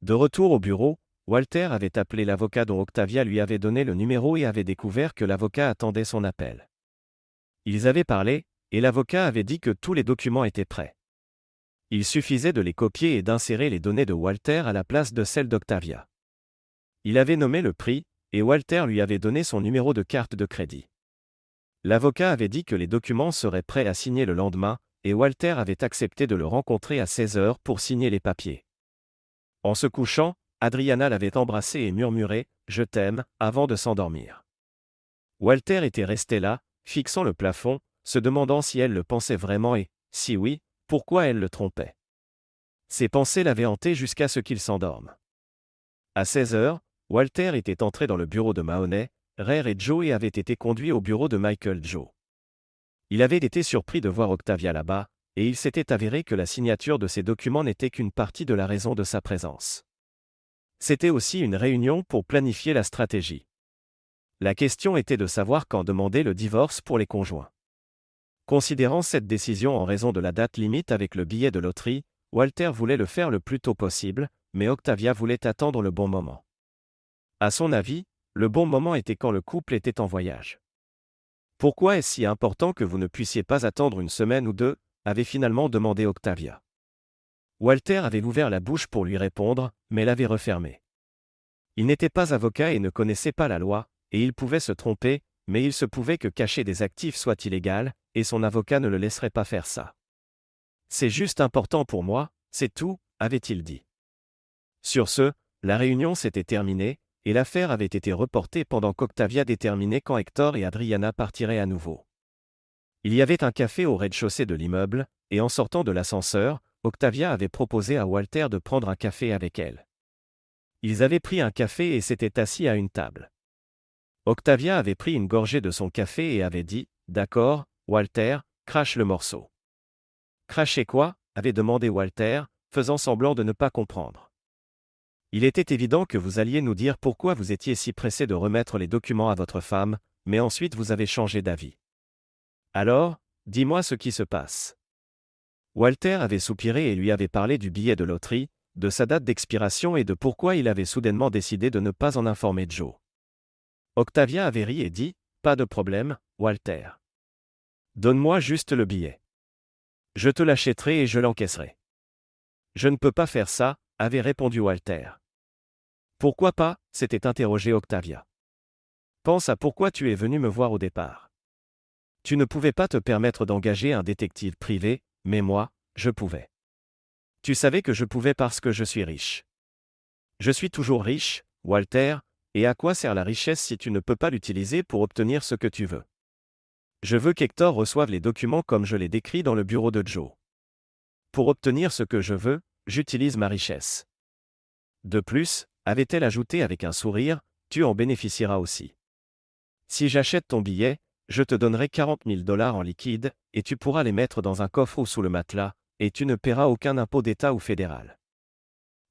De retour au bureau, Walter avait appelé l'avocat dont Octavia lui avait donné le numéro et avait découvert que l'avocat attendait son appel. Ils avaient parlé, et l'avocat avait dit que tous les documents étaient prêts. Il suffisait de les copier et d'insérer les données de Walter à la place de celles d'Octavia. Il avait nommé le prix, et Walter lui avait donné son numéro de carte de crédit. L'avocat avait dit que les documents seraient prêts à signer le lendemain, et Walter avait accepté de le rencontrer à 16 heures pour signer les papiers. En se couchant, Adriana l'avait embrassé et murmuré « Je t'aime » avant de s'endormir. Walter était resté là, fixant le plafond, se demandant si elle le pensait vraiment et, si oui, pourquoi elle le trompait. Ses pensées l'avaient hanté jusqu'à ce qu'il s'endorme. À 16 heures, Walter était entré dans le bureau de Mahoney, Rare et Joe et avait été conduit au bureau de Michael Joe. Il avait été surpris de voir Octavia là-bas, et il s'était avéré que la signature de ces documents n'était qu'une partie de la raison de sa présence. C'était aussi une réunion pour planifier la stratégie. La question était de savoir quand demander le divorce pour les conjoints. Considérant cette décision en raison de la date limite avec le billet de loterie, Walter voulait le faire le plus tôt possible, mais Octavia voulait attendre le bon moment. À son avis, le bon moment était quand le couple était en voyage. Pourquoi est-ce si important que vous ne puissiez pas attendre une semaine ou deux, avait finalement demandé Octavia. Walter avait ouvert la bouche pour lui répondre, mais l'avait refermée. Il n'était pas avocat et ne connaissait pas la loi, et il pouvait se tromper, mais il se pouvait que cacher des actifs soit illégal, et son avocat ne le laisserait pas faire ça. C'est juste important pour moi, c'est tout, avait-il dit. Sur ce, la réunion s'était terminée, et l'affaire avait été reportée pendant qu'Octavia déterminait quand Hector et Adriana partiraient à nouveau. Il y avait un café au rez-de-chaussée de l'immeuble, et en sortant de l'ascenseur, Octavia avait proposé à Walter de prendre un café avec elle. Ils avaient pris un café et s'étaient assis à une table. Octavia avait pris une gorgée de son café et avait dit « D'accord, Walter, crache le morceau. » Cracher quoi? Avait demandé Walter, faisant semblant de ne pas comprendre. Il était évident que vous alliez nous dire pourquoi vous étiez si pressé de remettre les documents à votre femme, mais ensuite vous avez changé d'avis. Alors, dis-moi ce qui se passe. Walter avait soupiré et lui avait parlé du billet de loterie, de sa date d'expiration et de pourquoi il avait soudainement décidé de ne pas en informer Joe. Octavia avait ri et dit « Pas de problème, Walter. Donne-moi juste le billet. Je te l'achèterai et je l'encaisserai. » Je ne peux pas faire ça, avait répondu Walter. Pourquoi pas, s'était interrogé Octavia. Pense à pourquoi tu es venu me voir au départ. Tu ne pouvais pas te permettre d'engager un détective privé, mais moi, je pouvais. Tu savais que je pouvais parce que je suis riche. Je suis toujours riche, Walter, et à quoi sert la richesse si tu ne peux pas l'utiliser pour obtenir ce que tu veux? Je veux qu'Hector reçoive les documents comme je les décris dans le bureau de Joe. Pour obtenir ce que je veux, j'utilise ma richesse. De plus, avait-elle ajouté avec un sourire, tu en bénéficieras aussi. Si j'achète ton billet, je te donnerai 40 000 $ en liquide, et tu pourras les mettre dans un coffre ou sous le matelas, et tu ne paieras aucun impôt d'État ou fédéral.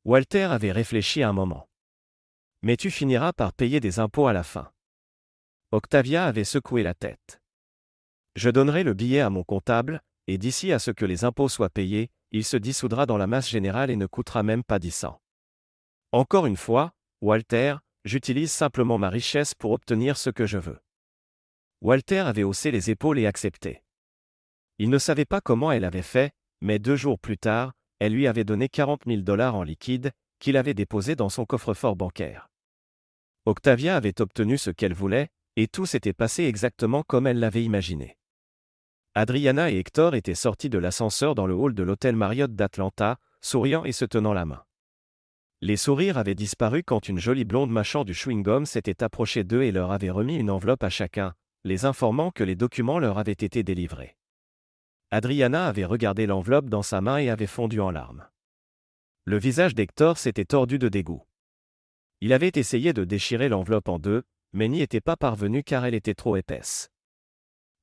Walter avait réfléchi un moment. Mais tu finiras par payer des impôts à la fin. Octavia avait secoué la tête. Je donnerai le billet à mon comptable, et d'ici à ce que les impôts soient payés, il se dissoudra dans la masse générale et ne coûtera même pas 10 cents. Encore une fois, Walter, j'utilise simplement ma richesse pour obtenir ce que je veux. Walter avait haussé les épaules et accepté. Il ne savait pas comment elle avait fait, mais 2 jours plus tard, elle lui avait donné 40 000 $ en liquide, qu'il avait déposé dans son coffre-fort bancaire. Octavia avait obtenu ce qu'elle voulait, et tout s'était passé exactement comme elle l'avait imaginé. Adriana et Hector étaient sortis de l'ascenseur dans le hall de l'hôtel Marriott d'Atlanta, souriant et se tenant la main. Les sourires avaient disparu quand une jolie blonde mâchant du chewing-gum s'était approchée d'eux et leur avait remis une enveloppe à chacun, les informant que les documents leur avaient été délivrés. Adriana avait regardé l'enveloppe dans sa main et avait fondu en larmes. Le visage d'Hector s'était tordu de dégoût. Il avait essayé de déchirer l'enveloppe en deux, mais n'y était pas parvenu car elle était trop épaisse.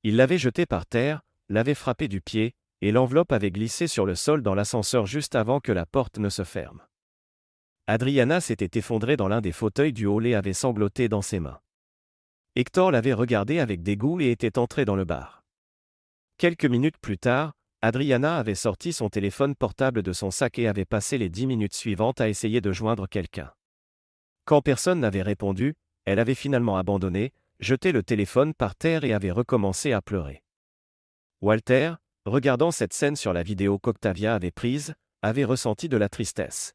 Il l'avait jetée par terre, l'avait frappée du pied, et l'enveloppe avait glissé sur le sol dans l'ascenseur juste avant que la porte ne se ferme. Adriana s'était effondrée dans l'un des fauteuils du hall et avait sangloté dans ses mains. Hector l'avait regardée avec dégoût et était entré dans le bar. Quelques minutes plus tard, Adriana avait sorti son téléphone portable de son sac et avait passé les 10 minutes suivantes à essayer de joindre quelqu'un. Quand personne n'avait répondu, elle avait finalement abandonné, jeté le téléphone par terre et avait recommencé à pleurer. Walter, regardant cette scène sur la vidéo qu'Octavia avait prise, avait ressenti de la tristesse.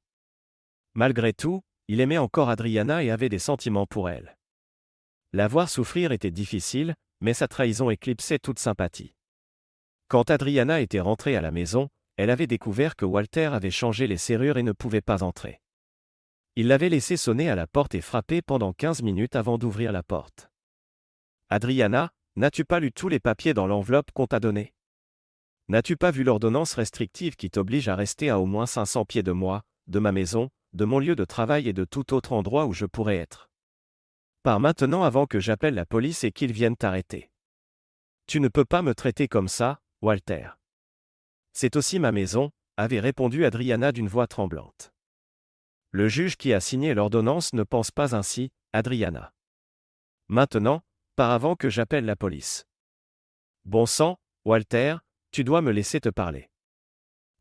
Malgré tout, il aimait encore Adriana et avait des sentiments pour elle. La voir souffrir était difficile, mais sa trahison éclipsait toute sympathie. Quand Adriana était rentrée à la maison, elle avait découvert que Walter avait changé les serrures et ne pouvait pas entrer. Il l'avait laissé sonner à la porte et frapper pendant 15 minutes avant d'ouvrir la porte. « Adriana, n'as-tu pas lu tous les papiers dans l'enveloppe qu'on t'a donnée ? N'as-tu pas vu l'ordonnance restrictive qui t'oblige à rester à au moins 500 pieds de moi, de ma maison, de mon lieu de travail et de tout autre endroit où je pourrais être ? Pars maintenant avant que j'appelle la police et qu'ils viennent t'arrêter. Tu ne peux pas me traiter comme ça, Walter. C'est aussi ma maison, avait répondu Adriana d'une voix tremblante. Le juge qui a signé l'ordonnance ne pense pas ainsi, Adriana. Maintenant, pars avant que j'appelle la police. Bon sang, Walter, tu dois me laisser te parler.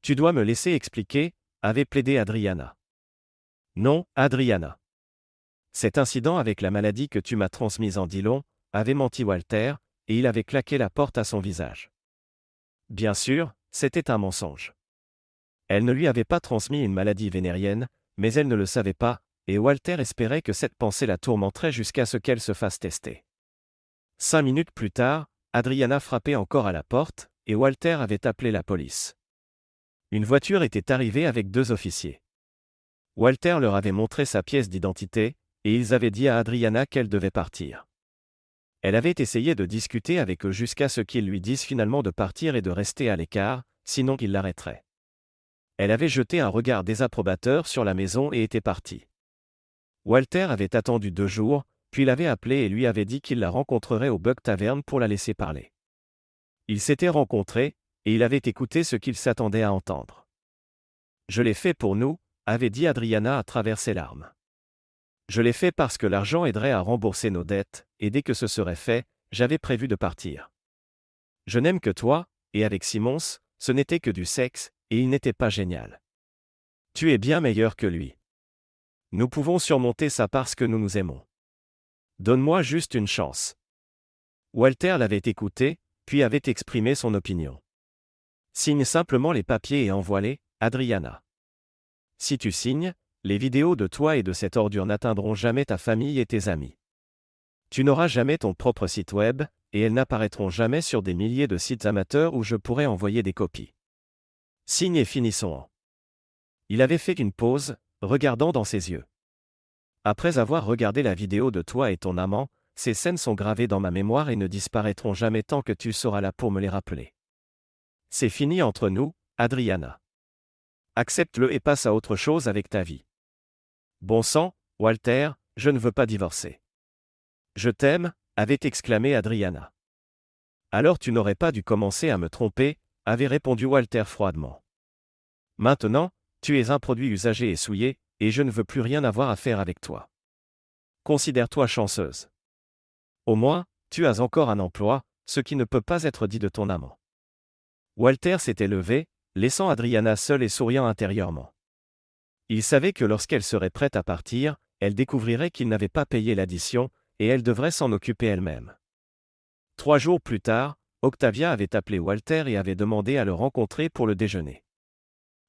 Tu dois me laisser expliquer, avait plaidé Adriana. Non, Adriana. Cet incident avec la maladie que tu m'as transmise en dit long, avait menti Walter, et il avait claqué la porte à son visage. Bien sûr, c'était un mensonge. Elle ne lui avait pas transmis une maladie vénérienne, mais elle ne le savait pas, et Walter espérait que cette pensée la tourmenterait jusqu'à ce qu'elle se fasse tester. 5 minutes plus tard, Adriana frappait encore à la porte, et Walter avait appelé la police. Une voiture était arrivée avec 2 officiers. Walter leur avait montré sa pièce d'identité, et ils avaient dit à Adriana qu'elle devait partir. Elle avait essayé de discuter avec eux jusqu'à ce qu'ils lui disent finalement de partir et de rester à l'écart, sinon ils l'arrêteraient. Elle avait jeté un regard désapprobateur sur la maison et était partie. Walter avait attendu 2 jours, puis l'avait appelée et lui avait dit qu'il la rencontrerait au Bug Tavern pour la laisser parler. Ils s'étaient rencontrés, et il avait écouté ce qu'il s'attendait à entendre. « Je l'ai fait pour nous », avait dit Adriana à travers ses larmes. « Je l'ai fait parce que l'argent aiderait à rembourser nos dettes, et dès que ce serait fait, j'avais prévu de partir. Je n'aime que toi, et avec Simons, ce n'était que du sexe, et il n'était pas génial. Tu es bien meilleur que lui. Nous pouvons surmonter ça parce que nous nous aimons. Donne-moi juste une chance. » Walter l'avait écouté, puis avait exprimé son opinion. « Signe simplement les papiers et envoie-les, Adriana. Si tu signes, les vidéos de toi et de cette ordure n'atteindront jamais ta famille et tes amis. Tu n'auras jamais ton propre site web, et elles n'apparaîtront jamais sur des milliers de sites amateurs où je pourrais envoyer des copies. Signe et finissons-en. » Il avait fait une pause, regardant dans ses yeux. « Après avoir regardé la vidéo de toi et ton amant, ces scènes sont gravées dans ma mémoire et ne disparaîtront jamais tant que tu seras là pour me les rappeler. C'est fini entre nous, Adriana. Accepte-le et passe à autre chose avec ta vie. Bon sang, Walter, je ne veux pas divorcer. Je t'aime, avait exclamé Adriana. Alors tu n'aurais pas dû commencer à me tromper, avait répondu Walter froidement. Maintenant, tu es un produit usagé et souillé, et je ne veux plus rien avoir à faire avec toi. Considère-toi chanceuse. Au moins, tu as encore un emploi, ce qui ne peut pas être dit de ton amant. Walter s'était levé, laissant Adriana seule et souriant intérieurement. Il savait que lorsqu'elle serait prête à partir, elle découvrirait qu'il n'avait pas payé l'addition, et elle devrait s'en occuper elle-même. 3 jours plus tard, Octavia avait appelé Walter et avait demandé à le rencontrer pour le déjeuner.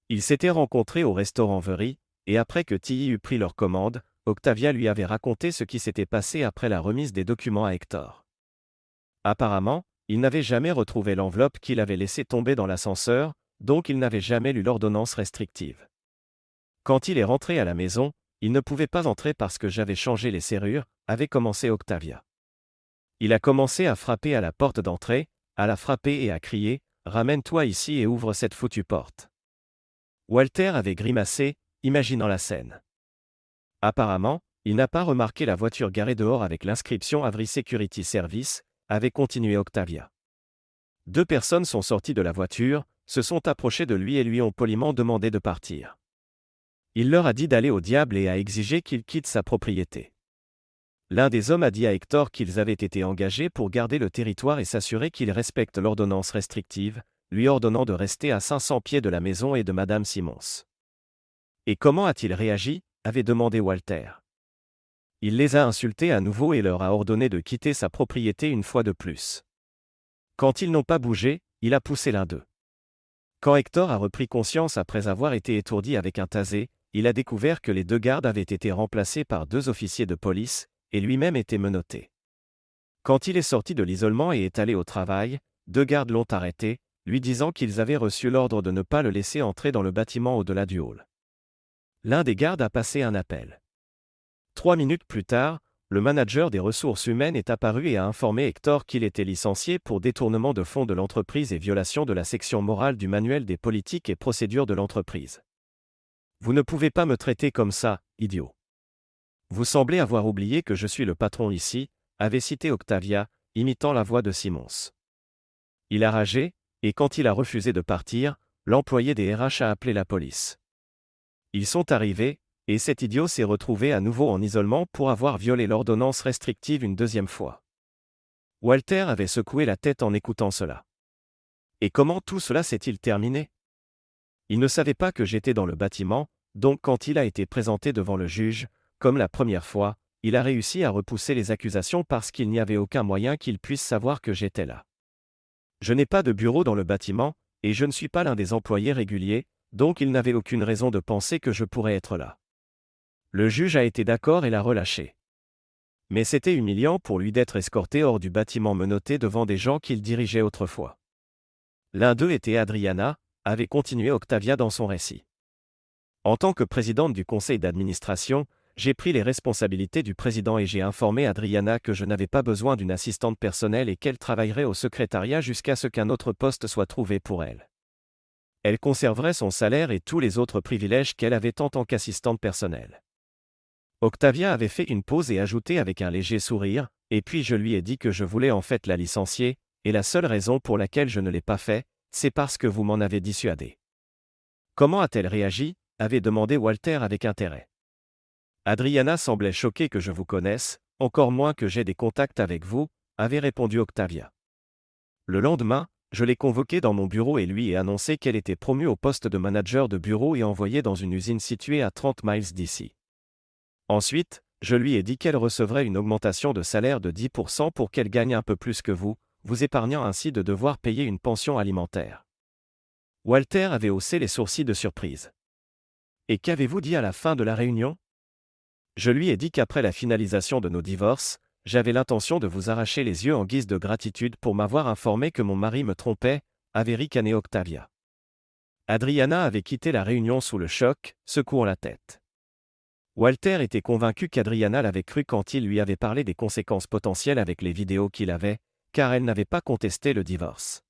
Ils s'étaient rencontrés au restaurant Very, et après que Tilly eut pris leur commande, Octavia lui avait raconté ce qui s'était passé après la remise des documents à Hector. Apparemment, il n'avait jamais retrouvé l'enveloppe qu'il avait laissée tomber dans l'ascenseur, donc il n'avait jamais lu l'ordonnance restrictive. Quand il est rentré à la maison, il ne pouvait pas entrer parce que j'avais changé les serrures, avait commencé Octavia. Il a commencé à frapper à la porte d'entrée, à la frapper et à crier « Ramène-toi ici et ouvre cette foutue porte ». Walter avait grimacé, imaginant la scène. Apparemment, il n'a pas remarqué la voiture garée dehors avec l'inscription Avery Security Service, avait continué Octavia. 2 personnes sont sorties de la voiture, se sont approchées de lui et lui ont poliment demandé de partir. Il leur a dit d'aller au diable et a exigé qu'il quitte sa propriété. L'un des hommes a dit à Hector qu'ils avaient été engagés pour garder le territoire et s'assurer qu'il respecte l'ordonnance restrictive, lui ordonnant de rester à 500 pieds de la maison et de Madame Simmons. Et comment a-t-il réagi ? Avait demandé Walter. Il les a insultés à nouveau et leur a ordonné de quitter sa propriété une fois de plus. Quand ils n'ont pas bougé, il a poussé l'un d'eux. Quand Hector a repris conscience après avoir été étourdi avec un tasé, il a découvert que les 2 gardes avaient été remplacés par 2 officiers de police, et lui-même était menotté. Quand il est sorti de l'isolement et est allé au travail, 2 gardes l'ont arrêté, lui disant qu'ils avaient reçu l'ordre de ne pas le laisser entrer dans le bâtiment au-delà du hall. L'un des gardes a passé un appel. 3 minutes plus tard, le manager des ressources humaines est apparu et a informé Hector qu'il était licencié pour détournement de fonds de l'entreprise et violation de la section morale du manuel des politiques et procédures de l'entreprise. Vous ne pouvez pas me traiter comme ça, idiot. Vous semblez avoir oublié que je suis le patron ici, avait cité Octavia, imitant la voix de Simmons. Il a ragé, et quand il a refusé de partir, l'employé des RH a appelé la police. Ils sont arrivés, et cet idiot s'est retrouvé à nouveau en isolement pour avoir violé l'ordonnance restrictive une 2e fois. Walter avait secoué la tête en écoutant cela. Et comment tout cela s'est-il terminé ? Il ne savait pas que j'étais dans le bâtiment, donc quand il a été présenté devant le juge, comme la première fois, il a réussi à repousser les accusations parce qu'il n'y avait aucun moyen qu'il puisse savoir que j'étais là. Je n'ai pas de bureau dans le bâtiment, et je ne suis pas l'un des employés réguliers, donc il n'avait aucune raison de penser que je pourrais être là. Le juge a été d'accord et l'a relâché. Mais c'était humiliant pour lui d'être escorté hors du bâtiment menotté devant des gens qu'il dirigeait autrefois. L'un d'eux était Adriana, avait continué Octavia dans son récit. En tant que présidente du conseil d'administration, j'ai pris les responsabilités du président et j'ai informé Adriana que je n'avais pas besoin d'une assistante personnelle et qu'elle travaillerait au secrétariat jusqu'à ce qu'un autre poste soit trouvé pour elle. Elle conserverait son salaire et tous les autres privilèges qu'elle avait en tant qu'assistante personnelle. Octavia avait fait une pause et ajouté avec un léger sourire, et puis je lui ai dit que je voulais en fait la licencier, et la seule raison pour laquelle je ne l'ai pas fait, c'est parce que vous m'en avez dissuadé. Comment a-t-elle réagi ? Avait demandé Walter avec intérêt. Adriana semblait choquée que je vous connaisse, encore moins que j'ai des contacts avec vous, avait répondu Octavia. Le lendemain, je l'ai convoquée dans mon bureau et lui ai annoncé qu'elle était promue au poste de manager de bureau et envoyée dans une usine située à 30 miles d'ici. Ensuite, je lui ai dit qu'elle recevrait une augmentation de salaire de 10% pour qu'elle gagne un peu plus que vous épargnant ainsi de devoir payer une pension alimentaire. Walter avait haussé les sourcils de surprise. Et qu'avez-vous dit à la fin de la réunion ? Je lui ai dit qu'après la finalisation de nos divorces, j'avais l'intention de vous arracher les yeux en guise de gratitude pour m'avoir informé que mon mari me trompait, avait ricané Octavia. Adriana avait quitté la réunion sous le choc, secouant la tête. Walter était convaincu qu'Adriana l'avait cru quand il lui avait parlé des conséquences potentielles avec les vidéos qu'il avait, car elle n'avait pas contesté le divorce.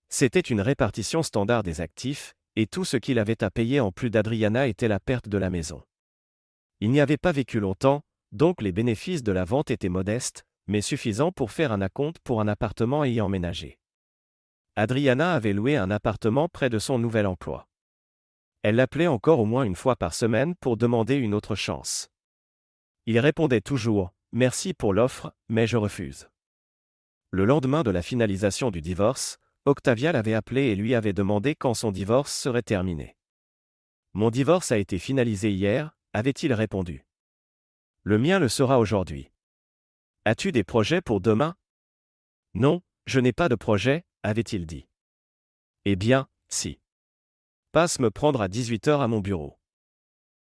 C'était une répartition standard des actifs, et tout ce qu'il avait à payer en plus d'Adriana était la perte de la maison. Il n'y avait pas vécu longtemps, donc les bénéfices de la vente étaient modestes, mais suffisants pour faire un acompte pour un appartement et y emménager. Adriana avait loué un appartement près de son nouvel emploi. Elle l'appelait encore au moins une fois par semaine pour demander une autre chance. Il répondait toujours « Merci pour l'offre, mais je refuse ». Le lendemain de la finalisation du divorce, Octavia l'avait appelé et lui avait demandé quand son divorce serait terminé. « Mon divorce a été finalisé hier », avait-il répondu. « Le mien le sera aujourd'hui. »« As-tu des projets pour demain ?»« Non, je n'ai pas de projet, » avait-il dit. « Eh bien, si. Passe me prendre à 18h à mon bureau.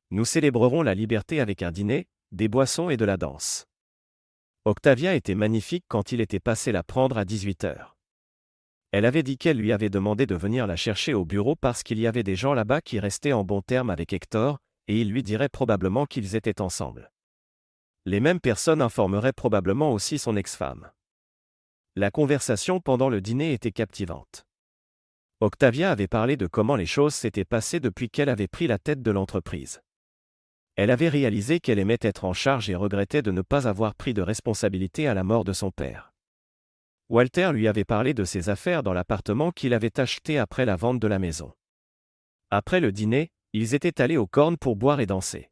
Nous célébrerons la liberté avec un dîner, des boissons et de la danse. » Octavia était magnifique quand il était passé la prendre à 18h. Elle avait dit qu'elle lui avait demandé de venir la chercher au bureau parce qu'il y avait des gens là-bas qui restaient en bons termes avec Hector, et il lui dirait probablement qu'ils étaient ensemble. Les mêmes personnes informaient probablement aussi son ex-femme. La conversation pendant le dîner était captivante. Octavia avait parlé de comment les choses s'étaient passées depuis qu'elle avait pris la tête de l'entreprise. Elle avait réalisé qu'elle aimait être en charge et regrettait de ne pas avoir pris de responsabilité à la mort de son père. Walter lui avait parlé de ses affaires dans l'appartement qu'il avait acheté après la vente de la maison. Après le dîner, ils étaient allés au Corn pour boire et danser.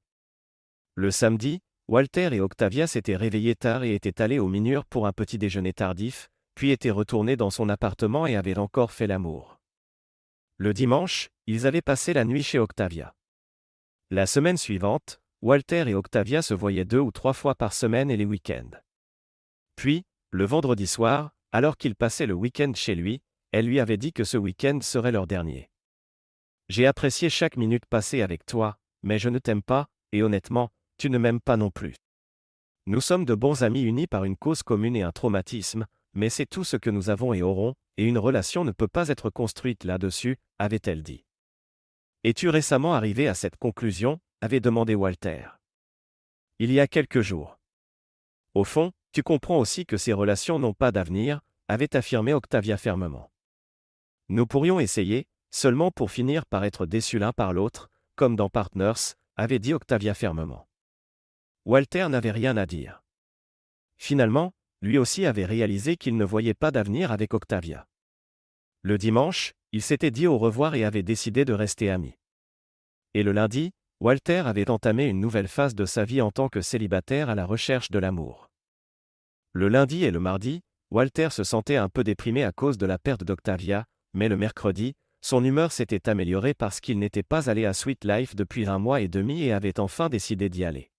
Le samedi, Walter et Octavia s'étaient réveillés tard et étaient allés au Minur pour un petit déjeuner tardif, puis étaient retournés dans son appartement et avaient encore fait l'amour. Le dimanche, ils avaient passé la nuit chez Octavia. La semaine suivante, Walter et Octavia se voyaient 2 ou 3 fois par semaine et les week-ends. Puis, le vendredi soir, alors qu'ils passaient le week-end chez lui, elle lui avait dit que ce week-end serait leur dernier. « J'ai apprécié chaque minute passée avec toi, mais je ne t'aime pas, et honnêtement, tu ne m'aimes pas non plus. Nous sommes de bons amis unis par une cause commune et un traumatisme, mais c'est tout ce que nous avons et aurons, et une relation ne peut pas être construite là-dessus, avait-elle dit. Es-tu récemment arrivé à cette conclusion, avait demandé Walter. Il y a quelques jours. Au fond, tu comprends aussi que ces relations n'ont pas d'avenir, avait affirmé Octavia fermement. Nous pourrions essayer, seulement pour finir par être déçus l'un par l'autre, comme dans Partners, avait dit Octavia fermement. Walter n'avait rien à dire. Finalement, lui aussi avait réalisé qu'il ne voyait pas d'avenir avec Octavia. Le dimanche, il s'était dit au revoir et avait décidé de rester amis. Et le lundi, Walter avait entamé une nouvelle phase de sa vie en tant que célibataire à la recherche de l'amour. Le lundi et le mardi, Walter se sentait un peu déprimé à cause de la perte d'Octavia, mais le mercredi, son humeur s'était améliorée parce qu'il n'était pas allé à Sweet Life depuis 1 mois et demi et avait enfin décidé d'y aller.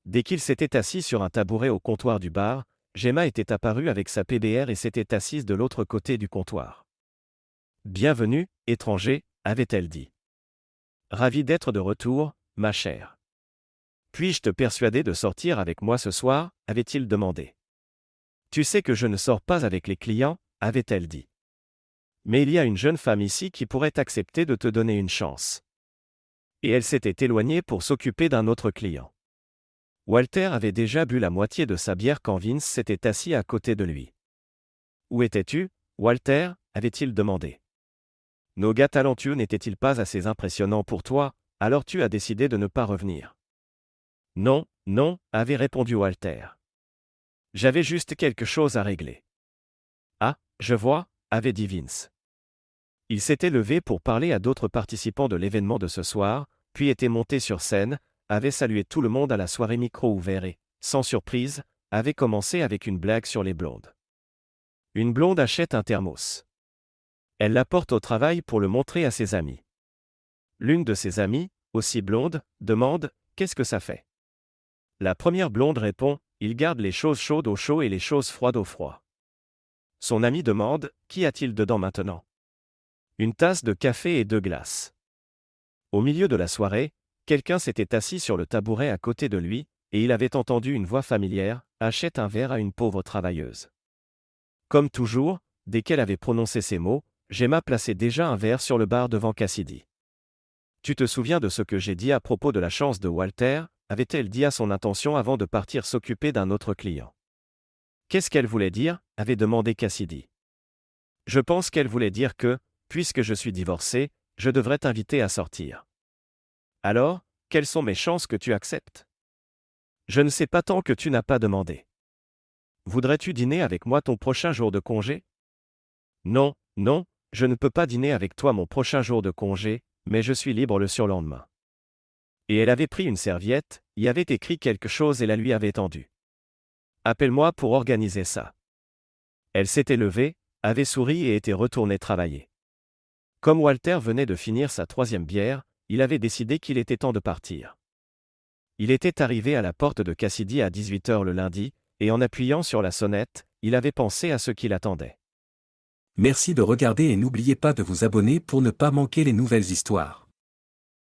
Dès qu'il s'était assis sur un tabouret au comptoir du bar, Gemma était apparue avec sa PBR et s'était assise de l'autre côté du comptoir. « Bienvenue, étranger, avait-elle dit. « Ravi d'être de retour, ma chère. Puis-je te persuader de sortir avec moi ce soir, avait-il demandé. Tu sais que je ne sors pas avec les clients, avait-elle dit. Mais il y a une jeune femme ici qui pourrait accepter de te donner une chance. Et elle s'était éloignée pour s'occuper d'un autre client. Walter avait déjà bu la moitié de sa bière quand Vince s'était assis à côté de lui. Où étais-tu, Walter, avait-il demandé. Nos gars talentueux n'étaient-ils pas assez impressionnants pour toi, alors tu as décidé de ne pas revenir. Non, non, avait répondu Walter. J'avais juste quelque chose à régler. Ah, je vois, avait dit Vince. Il s'était levé pour parler à d'autres participants de l'événement de ce soir, puis était monté sur scène, avait salué tout le monde à la soirée micro ouvert et, sans surprise, avait commencé avec une blague sur les blondes. Une blonde achète un thermos. Elle l'apporte au travail pour le montrer à ses amis. L'une de ses amies, aussi blonde, demande « Qu'est-ce que ça fait ?» La première blonde répond « Il garde les choses chaudes au chaud et les choses froides au froid. » Son amie demande « Qu'y a-t-il dedans maintenant ?» Une tasse de café et 2 glaces. Au milieu de la soirée, quelqu'un s'était assis sur le tabouret à côté de lui, et il avait entendu une voix familière « Achète un verre à une pauvre travailleuse. » Comme toujours, dès qu'elle avait prononcé ces mots, Gemma plaçait déjà un verre sur le bar devant Cassidy. « Tu te souviens de ce que j'ai dit à propos de la chance de Walter ?» avait-elle dit à son intention avant de partir s'occuper d'un autre client. Qu'est-ce qu'elle voulait dire, avait demandé Cassidy. Je pense qu'elle voulait dire que, puisque je suis divorcé, je devrais t'inviter à sortir. Alors, quelles sont mes chances que tu acceptes? Je ne sais pas tant que tu n'as pas demandé. Voudrais-tu dîner avec moi ton prochain jour de congé? Non, non, je ne peux pas dîner avec toi mon prochain jour de congé, mais je suis libre le surlendemain. Et elle avait pris une serviette, y avait écrit quelque chose et la lui avait tendue. Appelle-moi pour organiser ça. Elle s'était levée, avait souri et était retournée travailler. Comme Walter venait de finir sa 3e bière, il avait décidé qu'il était temps de partir. Il était arrivé à la porte de Cassidy à 18h le lundi, et en appuyant sur la sonnette, il avait pensé à ce qui l'attendait. Merci de regarder et n'oubliez pas de vous abonner pour ne pas manquer les nouvelles histoires.